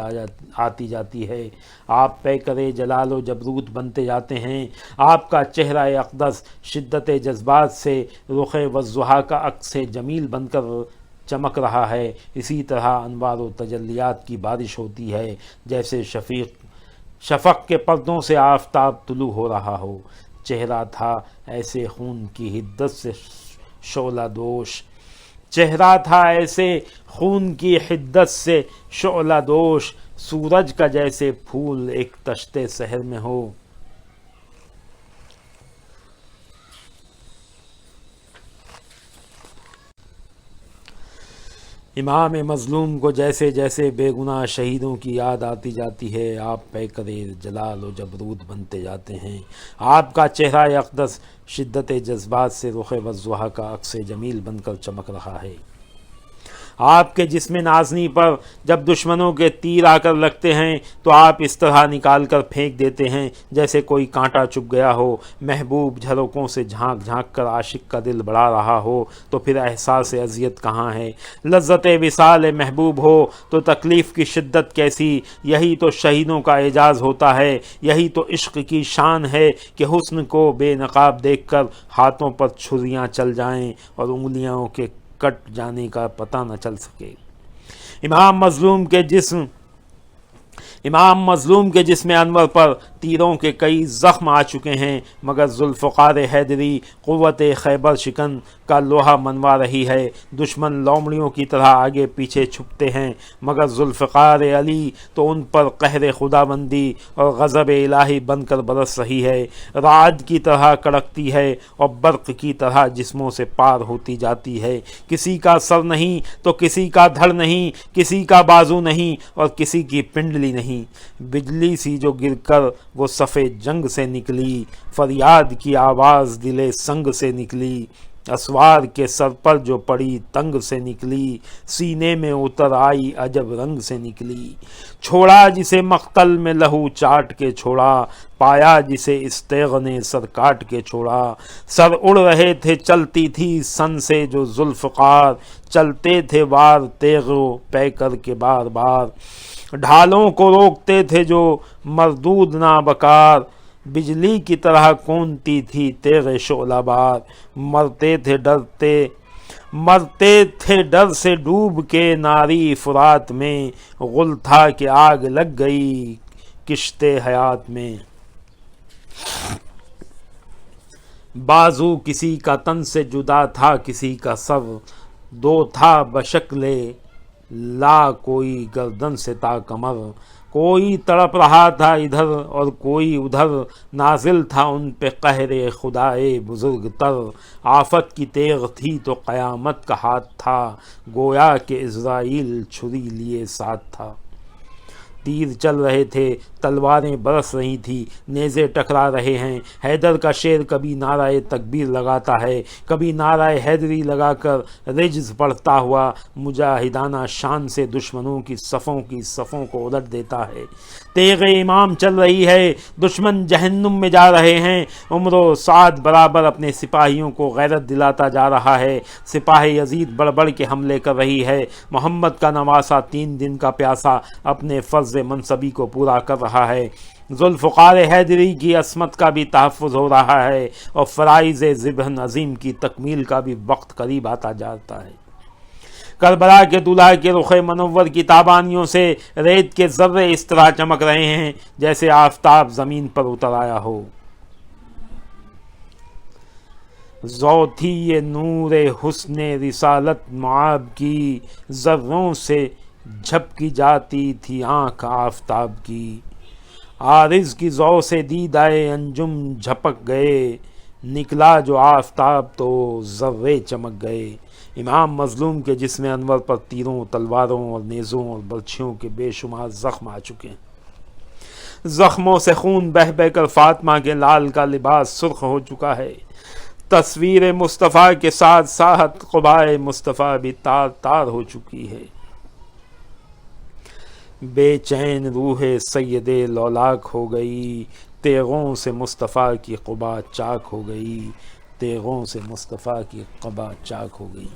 آتی جاتی ہے، آپ پیکر جلال و جبروت بنتے جاتے ہیں، آپ کا چہرہ اقدس شدت جذبات سے رخ والضحیٰ کا عکس جمیل بن کر چمک رہا ہے۔ اسی طرح انوار و تجلیات کی بارش ہوتی ہے، جیسے شفق کے پردوں سے آفتاب طلوع ہو رہا ہو۔ چہرہ تھا ایسے خون کی حدت سے شعلہ دوش، چہرہ تھا ایسے خون کی حدت سے شعلہ دوش، سورج کا جیسے پھول ایک تشتے سحر میں ہو۔ امام مظلوم کو جیسے جیسے بے گناہ شہیدوں کی یاد آتی جاتی ہے، آپ پیکر جلال و جبروت بنتے جاتے ہیں، آپ کا چہرہ اقدس شدت جذبات سے رخ والضحیٰ کا عکس جمیل بن کر چمک رہا ہے۔ آپ کے جسم نازنی پر جب دشمنوں کے تیر آ کر لگتے ہیں تو آپ اس طرح نکال کر پھینک دیتے ہیں جیسے کوئی کانٹا چبھ گیا ہو۔ محبوب جھلکوں سے جھانک جھانک کر عاشق کا دل بڑھا رہا ہو تو پھر احساس اذیت کہاں ہے؟ لذت وصال محبوب ہو تو تکلیف کی شدت کیسی؟ یہی تو شہیدوں کا اعجاز ہوتا ہے، یہی تو عشق کی شان ہے کہ حسن کو بے نقاب دیکھ کر ہاتھوں پر چھریاں چل جائیں اور انگلیوں کے کٹ جانے کا پتہ نہ چل سکے۔ امام مظلوم کے جسم انور پر تیروں کے کئی زخم آ چکے ہیں، مگر ذوالفقار حیدری قوت خیبر شکن کا لوہا منوا رہی ہے۔ دشمن لومڑیوں کی طرح آگے پیچھے چھپتے ہیں، مگر ذوالفقار علی تو ان پر قہر خداوندی اور غضب الہی بن کر برس رہی ہے، رعد کی طرح کڑکتی ہے اور برق کی طرح جسموں سے پار ہوتی جاتی ہے۔ کسی کا سر نہیں تو کسی کا دھڑ نہیں، کسی کا بازو نہیں اور کسی کی پنڈلی نہیں، بجلی سی جو گر کر وہ صف جنگ سے نکلی، فریاد کی آواز دل سنگ سے نکلی۔ اسوار کے سر پر جو پڑی تنگ سے نکلی، سینے میں اتر آئی عجب رنگ سے نکلی۔ چھوڑا جسے مقتل میں لہو چاٹ کے چھوڑا، پایا جسے اس تیغ نے سر کاٹ کے چھوڑا۔ سر اڑ رہے تھے چلتی تھی سن سے جو ذوالفقار، چلتے تھے وار تیغ و پیکر کے بار بار۔ ڈھالوں کو روکتے تھے جو مردود نابکار، بجلی کی طرح کونتی تھی تیغ شعلہ بار۔ مرتے تھے ڈر سے ڈوب کے ناری فرات میں، غل تھا کہ آگ لگ گئی کشتے حیات میں۔ بازو کسی کا تن سے جدا تھا کسی کا سر، دو تھا بشکل لا کوئی گردن سے تا کمر۔ کوئی تڑپ رہا تھا ادھر اور کوئی ادھر، نازل تھا ان پہ قہر خدائے بزرگ تر۔ آفت کی تیغ تھی تو قیامت کا ہاتھ تھا، گویا کہ عزرائیل چھری لیے ساتھ تھا۔ تیر چل رہے تھے تلواریں برس رہی تھی، نیزے ٹکرا رہے ہیں۔ حیدر کا شیر کبھی نعرہ تکبیر لگاتا ہے، کبھی نعرہ حیدری لگا کر رجز پڑھتا ہوا مجاہدانہ شان سے دشمنوں کی صفوں کو الٹ دیتا ہے۔ تیغ امام چل رہی ہے، دشمن جہنم میں جا رہے ہیں۔ عمر و سعد برابر اپنے سپاہیوں کو غیرت دلاتا جا رہا ہے۔ سپاہ یزید بڑھ بڑھ کے حملے کر رہی ہے۔ محمد کا نواسہ 3 دن کا پیاسا اپنے فرض منصبی کو پورا کر رہا ہے۔ ذوالفقار حیدری کی عصمت کا بھی تحفظ ہو رہا ہے اور فرائض ذبح عظیم کی تکمیل کا بھی وقت قریب آتا جاتا ہے۔ کربلا کے دولہا کے رخ منور کی تابانیوں سے ریت کے ذرے اس طرح چمک رہے ہیں جیسے آفتاب زمین پر اتر آیا ہو۔ ذو تھی یہ نور حسن رسالت معاب کی، ذروں سے جھپکی جاتی تھی آنکھ آفتاب کی۔ عارض کی ضوء سے دیدائے انجم جھپک گئے، نکلا جو آفتاب تو ذرے چمک گئے۔ امام مظلوم کے جسم انور پر تیروں، تلواروں اور نیزوں اور برچھیوں کے بے شمار زخم آ چکے ہیں۔ زخموں سے خون بہہ بہہ کر فاطمہ کے لال کا لباس سرخ ہو چکا ہے۔ تصویر مصطفیٰ کے ساتھ ساحت قبائے مصطفیٰ بھی تار تار ہو چکی ہے۔ بے چین روح سید لولاک ہو گئی، تیغوں سے مصطفیٰ کی قبا چاک ہو گئی، تیغوں سے مصطفیٰ کی قبا چاک ہو گئی۔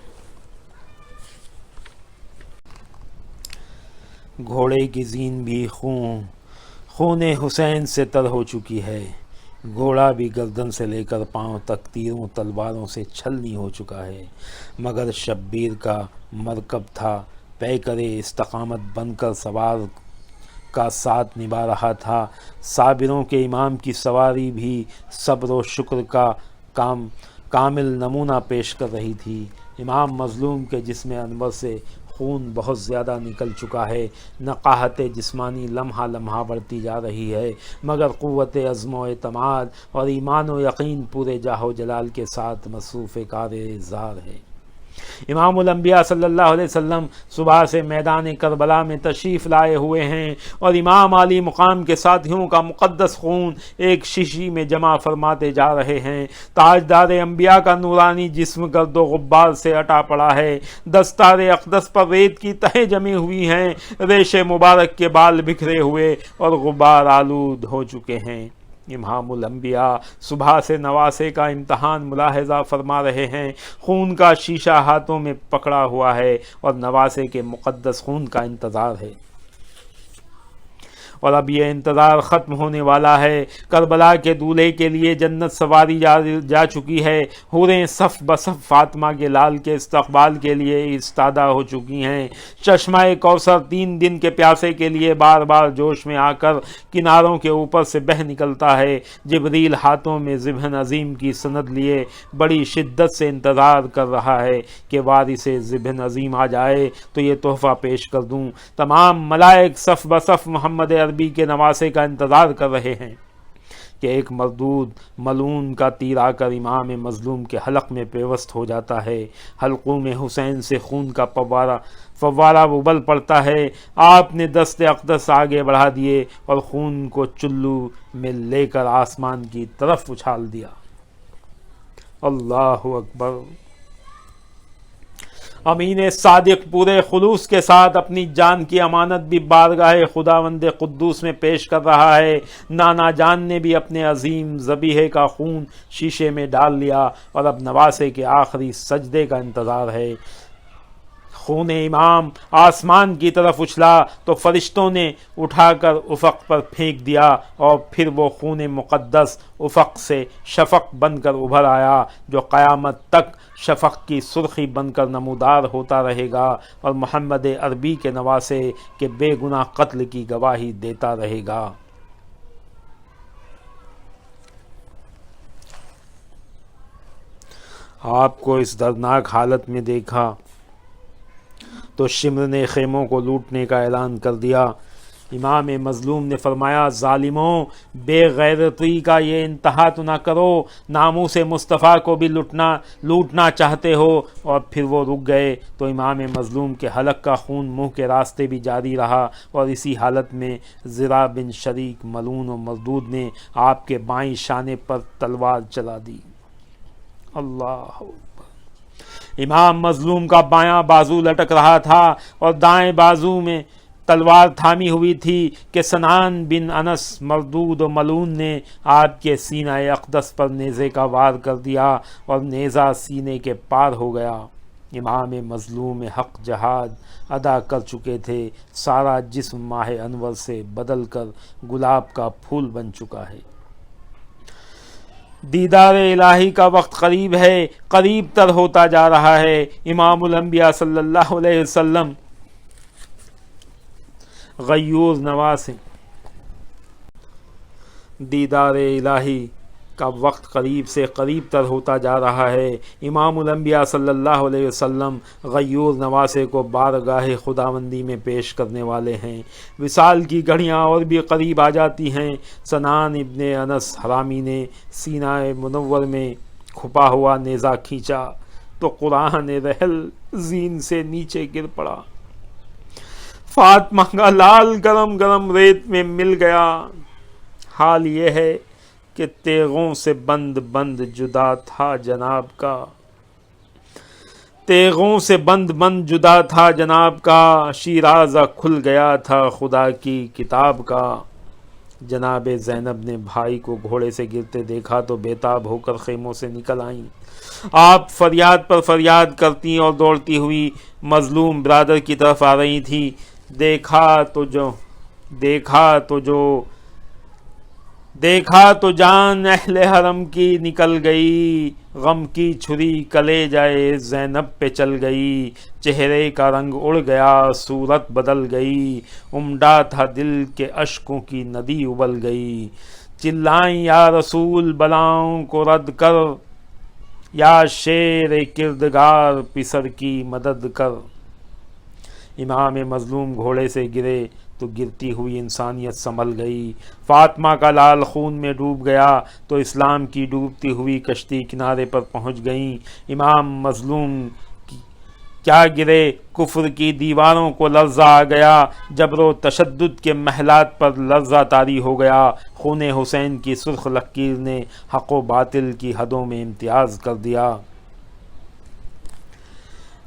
گھوڑے کی زین بھی خون حسین سے تر ہو چکی ہے، گھوڑا بھی گردن سے لے کر پاؤں تک تیروں تلواروں سے چھلنی ہو چکا ہے، مگر شبیر کا مرکب تھا، پیکر استقامت بن کر سوار کا ساتھ نبھا رہا تھا۔ صابروں کے امام کی سواری بھی صبر و شکر کا کامل نمونہ پیش کر رہی تھی۔ امام مظلوم کے جسم انور سے خون بہت زیادہ نکل چکا ہے، نقاہت جسمانی لمحہ لمحہ بڑھتی جا رہی ہے، مگر قوت عزم و اعتماد اور ایمان و یقین پورے جاہ و جلال کے ساتھ مصروف کار اظہار ہے۔ امام الانبیاء صلی اللہ علیہ وسلم صبح سے میدان کربلا میں تشریف لائے ہوئے ہیں اور امام علی مقام کے ساتھیوں کا مقدس خون ایک شیشی میں جمع فرماتے جا رہے ہیں۔ تاجدار انبیاء کا نورانی جسم گرد و غبار سے اٹا پڑا ہے، دستار اقدس پر ریت کی تہیں جمی ہوئی ہیں، ریش مبارک کے بال بکھرے ہوئے اور غبار آلود ہو چکے ہیں۔ امام الانبیاء صبح سے نواسے کا امتحان ملاحظہ فرما رہے ہیں، خون کا شیشہ ہاتھوں میں پکڑا ہوا ہے اور نواسے کے مقدس خون کا انتظار ہے، اور اب یہ انتظار ختم ہونے والا ہے۔ کربلا کے دولہے کے لیے جنت سواری جا چکی ہے، حوریں صف بصف فاطمہ کے لال کے استقبال کے لیے ایستادہ ہو چکی ہیں۔ چشمہ کوثر 3 دن کے پیاسے کے لیے بار بار جوش میں آ کر کناروں کے اوپر سے بہہ نکلتا ہے۔ جبریل ہاتھوں میں ذبح عظیم کی سند لیے بڑی شدت سے انتظار کر رہا ہے کہ وارث ذبح عظیم آ جائے تو یہ تحفہ پیش کر دوں۔ تمام ملائک صف بصف محمد عربی کے نواسے کا انتظار کر رہے ہیں کہ ایک مردود ملعون کا تیر آ کر امام مظلوم کے حلق میں پیوست ہو جاتا ہے۔ حلقوں میں حسین سے خون کا فوارہ ابل پڑتا ہے۔ آپ نے دست اقدس آگے بڑھا دیے اور خون کو چلو میں لے کر آسمان کی طرف اچھال دیا۔ اللہ اکبر۔ امین صادق پورے خلوص کے ساتھ اپنی جان کی امانت بھی بارگاہ خداوند قدوس میں پیش کر رہا ہے۔ نانا جان نے بھی اپنے عظیم ذبیحے کا خون شیشے میں ڈال لیا اور اب نواسے کے آخری سجدے کا انتظار ہے۔ خون امام آسمان کی طرف اچھلا تو فرشتوں نے اٹھا کر افق پر پھینک دیا اور پھر وہ خون مقدس افق سے شفق بن کر ابھر آیا جو قیامت تک شفق کی سرخی بن کر نمودار ہوتا رہے گا اور محمد عربی کے نواسے کے بے گناہ قتل کی گواہی دیتا رہے گا۔ آپ کو اس دردناک حالت میں دیکھا تو شمر نے خیموں کو لوٹنے کا اعلان کر دیا۔ امام مظلوم نے فرمایا، ظالموں، بے غیرتی کا یہ انتہا تو نہ کرو، ناموس مصطفیٰ کو بھی لوٹنا چاہتے ہو۔ اور پھر وہ رک گئے تو امام مظلوم کے حلق کا خون منہ کے راستے بھی جاری رہا، اور اسی حالت میں زرا بن شریک ملعون و مردود نے آپ کے بائیں شانے پر تلوار چلا دی۔ اللہ، امام مظلوم کا بایاں بازو لٹک رہا تھا اور دائیں بازو میں تلوار تھامی ہوئی تھی کہ سنان بن انس مردود و ملعون نے آپ کے سینہ اقدس پر نیزے کا وار کر دیا اور نیزہ سینے کے پار ہو گیا۔ امام مظلوم حق جہاد ادا کر چکے تھے، سارا جسم ماہ انور سے بدل کر گلاب کا پھول بن چکا ہے۔ دیدار الہی کا وقت قریب ہے، قریب تر ہوتا جا رہا ہے۔ امام الانبیاء صلی اللہ علیہ وسلم غیور نواز ہیں۔ دیدار الہی کا وقت قریب سے قریب تر ہوتا جا رہا ہے۔ امام الانبیاء صلی اللہ علیہ وسلم غیور نواسے کو بارگاہ خداوندی میں پیش کرنے والے ہیں۔ وصال کی گھڑیاں اور بھی قریب آ جاتی ہیں۔ سنان ابن انس حرامی نے سینہ منور میں کھپا ہوا نیزہ کھینچا تو قرآن رحل زین سے نیچے گر پڑا۔ فاطمہ کا لال گرم گرم ریت میں مل گیا۔ حال یہ ہے کہ تیغوں سے بند بند جدا تھا جناب کا، تیغوں سے بند بند جدا تھا جناب کا، شیرازہ کھل گیا تھا خدا کی کتاب کا۔ جناب زینب نے بھائی کو گھوڑے سے گرتے دیکھا تو بیتاب ہو کر خیموں سے نکل آئیں۔ آپ فریاد پر فریاد کرتی اور دوڑتی ہوئی مظلوم برادر کی طرف آ رہی تھی۔ دیکھا تو جان اہل حرم کی نکل گئی، غم کی چھری کلے جائے زینب پہ چل گئی، چہرے کا رنگ اڑ گیا صورت بدل گئی، امڈا تھا دل کے اشکوں کی ندی ابل گئی، چلائیں یا رسول بلاؤں کو رد کر، یا شیر کردگار پسر کی مدد کر۔ امام مظلوم گھوڑے سے گرے تو گرتی ہوئی انسانیت سنبھل گئی۔ فاطمہ کا لال خون میں ڈوب گیا تو اسلام کی ڈوبتی ہوئی کشتی کنارے پر پہنچ گئیں۔ امام مظلوم کیا گرے، کفر کی دیواروں کو لرزہ آ گیا، جبر و تشدد کے محلات پر لرزہ طاری ہو گیا۔ خون حسین کی سرخ لکیر نے حق و باطل کی حدوں میں امتیاز کر دیا۔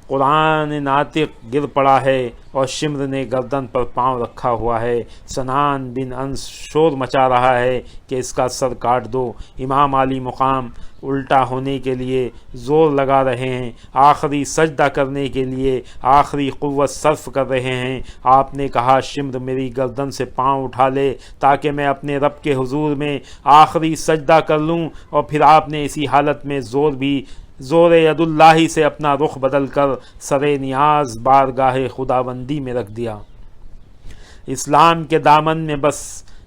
قرآن ناطق گر پڑا ہے اور شمر نے گردن پر پاؤں رکھا ہوا ہے۔ سنان بن انس شور مچا رہا ہے کہ اس کا سر کاٹ دو۔ امام علی مقام الٹا ہونے کے لیے زور لگا رہے ہیں، آخری سجدہ کرنے کے لیے آخری قوت صرف کر رہے ہیں۔ آپ نے کہا، شمر میری گردن سے پاؤں اٹھا لے تاکہ میں اپنے رب کے حضور میں آخری سجدہ کر لوں، اور پھر آپ نے اسی حالت میں زور ید اللہ سے اپنا رخ بدل کر سر نیاز بارگاہ خداوندی میں رکھ دیا۔ اسلام کے دامن میں بس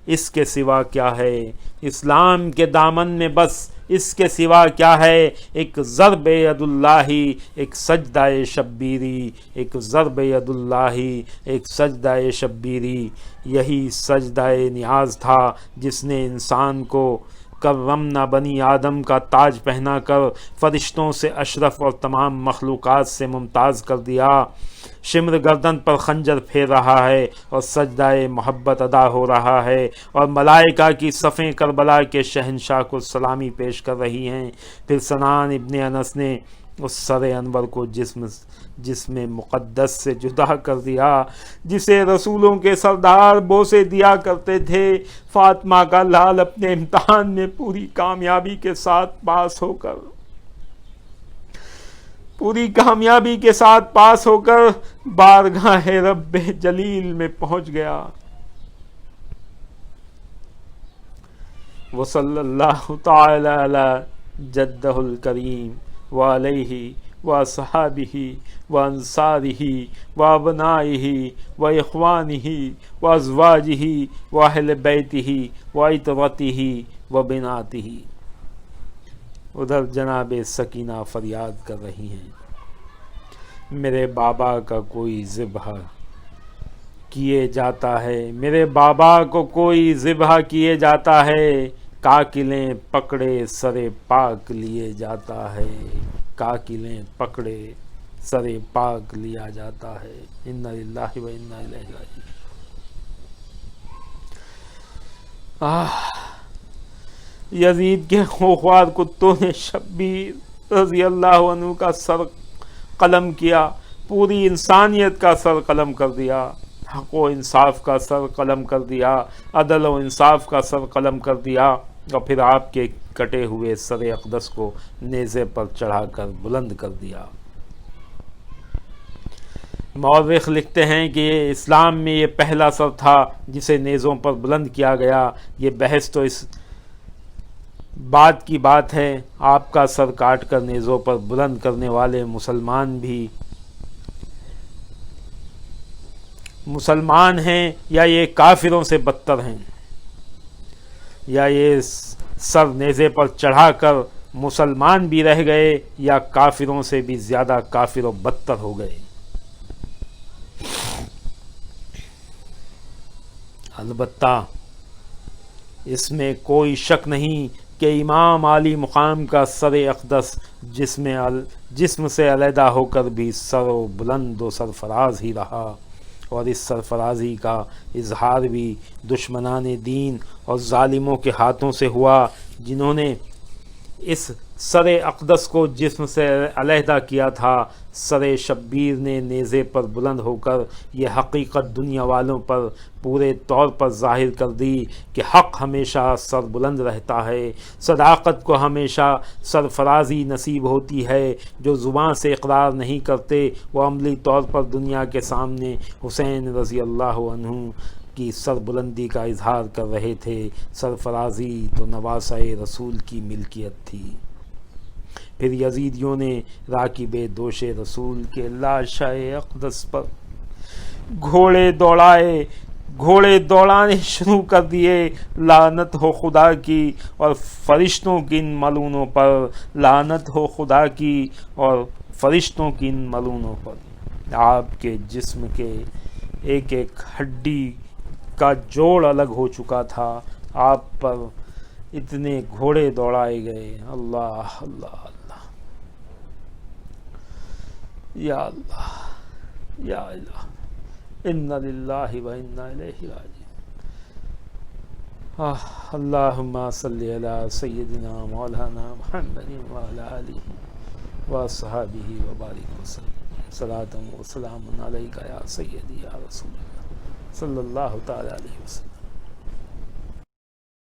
اس کے سوا کیا ہے؟ اسلام کے دامن میں بس اس کے سوا کیا ہے؟ ایک ضرب ید اللہ، ایک سجدہ شبیری، ایک ضرب ید اللہ، ایک سجدہ شبیری۔ یہی سجدہ نیاز تھا جس نے انسان کو کرمنا بنی آدم کا تاج پہنا کر فرشتوں سے اشرف اور تمام مخلوقات سے ممتاز کر دیا۔ شمر گردن پر خنجر پھیر رہا ہے اور سجدہ محبت ادا ہو رہا ہے، اور ملائکہ کی صفیں کربلا کے شہنشاہ کو سلامی پیش کر رہی ہیں۔ پھر سنان ابن انس نے اس سر انور کو جسم مقدس سے جدا کر دیا جسے رسولوں کے سردار بوسے دیا کرتے تھے۔ فاطمہ کا لال اپنے امتحان میں پوری کامیابی کے ساتھ پاس ہو کر بارگاہ رب جلیل میں پہنچ گیا۔ وصلی اللہ تعالی علی جدہ الکریم وعلیہ وصحابہ وانصارہ وابنائہ واخوانہ وازواجہ واہل بیتہ وعترتہ وبناتہ۔ ادھر جناب سکینہ فریاد کر رہی ہیں، میرے بابا کا کوئی ذبح کیے جاتا ہے، میرے بابا کو کوئی ذبح کیے جاتا ہے، کاکلیں پکڑے سرے پاک لیے جاتا ہے، کاکلیں پکڑے سرے پاک لیا جاتا ہے۔ انا للہ و انا الیہ راجعون۔ یزید کے خوخوار کتوں نے شبیر رضی اللہ عنہ کا سر قلم کیا، پوری انسانیت کا سر قلم کر دیا، حق و انصاف کا سر قلم کر دیا، عدل و انصاف کا سر قلم کر دیا، اور پھر آپ کے کٹے ہوئے سر اقدس کو نیزے پر چڑھا کر بلند کر دیا۔ مورخ لکھتے ہیں کہ اسلام میں یہ پہلا سر تھا جسے نیزوں پر بلند کیا گیا۔ یہ بحث تو اس بات کی بات ہے، آپ کا سر کاٹ کر نیزوں پر بلند کرنے والے مسلمان ہیں یا یہ کافروں سے بدتر ہیں، یا یہ سر نیزے پر چڑھا کر مسلمان بھی رہ گئے یا کافروں سے بھی زیادہ کافر و بدتر ہو گئے۔ البتہ اس میں کوئی شک نہیں کہ امام عالی مقام کا سر اقدس جسم سے علیحدہ ہو کر بھی سر و بلند و سرفراز ہی رہا، اور اس سرفرازی کا اظہار بھی دشمنان دین اور ظالموں کے ہاتھوں سے ہوا، جنہوں نے اس سر اقدس کو جسم سے علیحدہ کیا تھا۔ سر شبیر نے نیزے پر بلند ہو کر یہ حقیقت دنیا والوں پر پورے طور پر ظاہر کر دی کہ حق ہمیشہ سر بلند رہتا ہے، صداقت کو ہمیشہ سرفرازی نصیب ہوتی ہے۔ جو زبان سے اقرار نہیں کرتے وہ عملی طور پر دنیا کے سامنے حسین رضی اللہ عنہ کی سر بلندی کا اظہار کر رہے تھے۔ سرفرازی تو نواسۂ رسول کی ملکیت تھی۔ پھر یزیدیوں نے راکب دوش رسول کے لاشۂ اقدس پر گھوڑے دوڑانے شروع کر دیے۔ لعنت ہو خدا کی اور فرشتوں کی ان ملعونوں پر، لعنت ہو خدا کی اور فرشتوں کی ان ملعونوں پر۔ آپ کے جسم کے ایک ایک ہڈی کا جوڑ الگ ہو چکا تھا، آپ پر اتنے گھوڑے دوڑائے گئے۔ اللہ اللہ اللہ، یا اللہ یا الہ، انا للہ و انا الیہ راجعون۔ اللہم صلی علی سیدنا مولانا محمد وعلی آلہ وصحبہ وبارک وسلم، صلاۃ و سلام علیک یا سیدی یا رسول اللہ صلی اللہ تعالی علیہ وسلم۔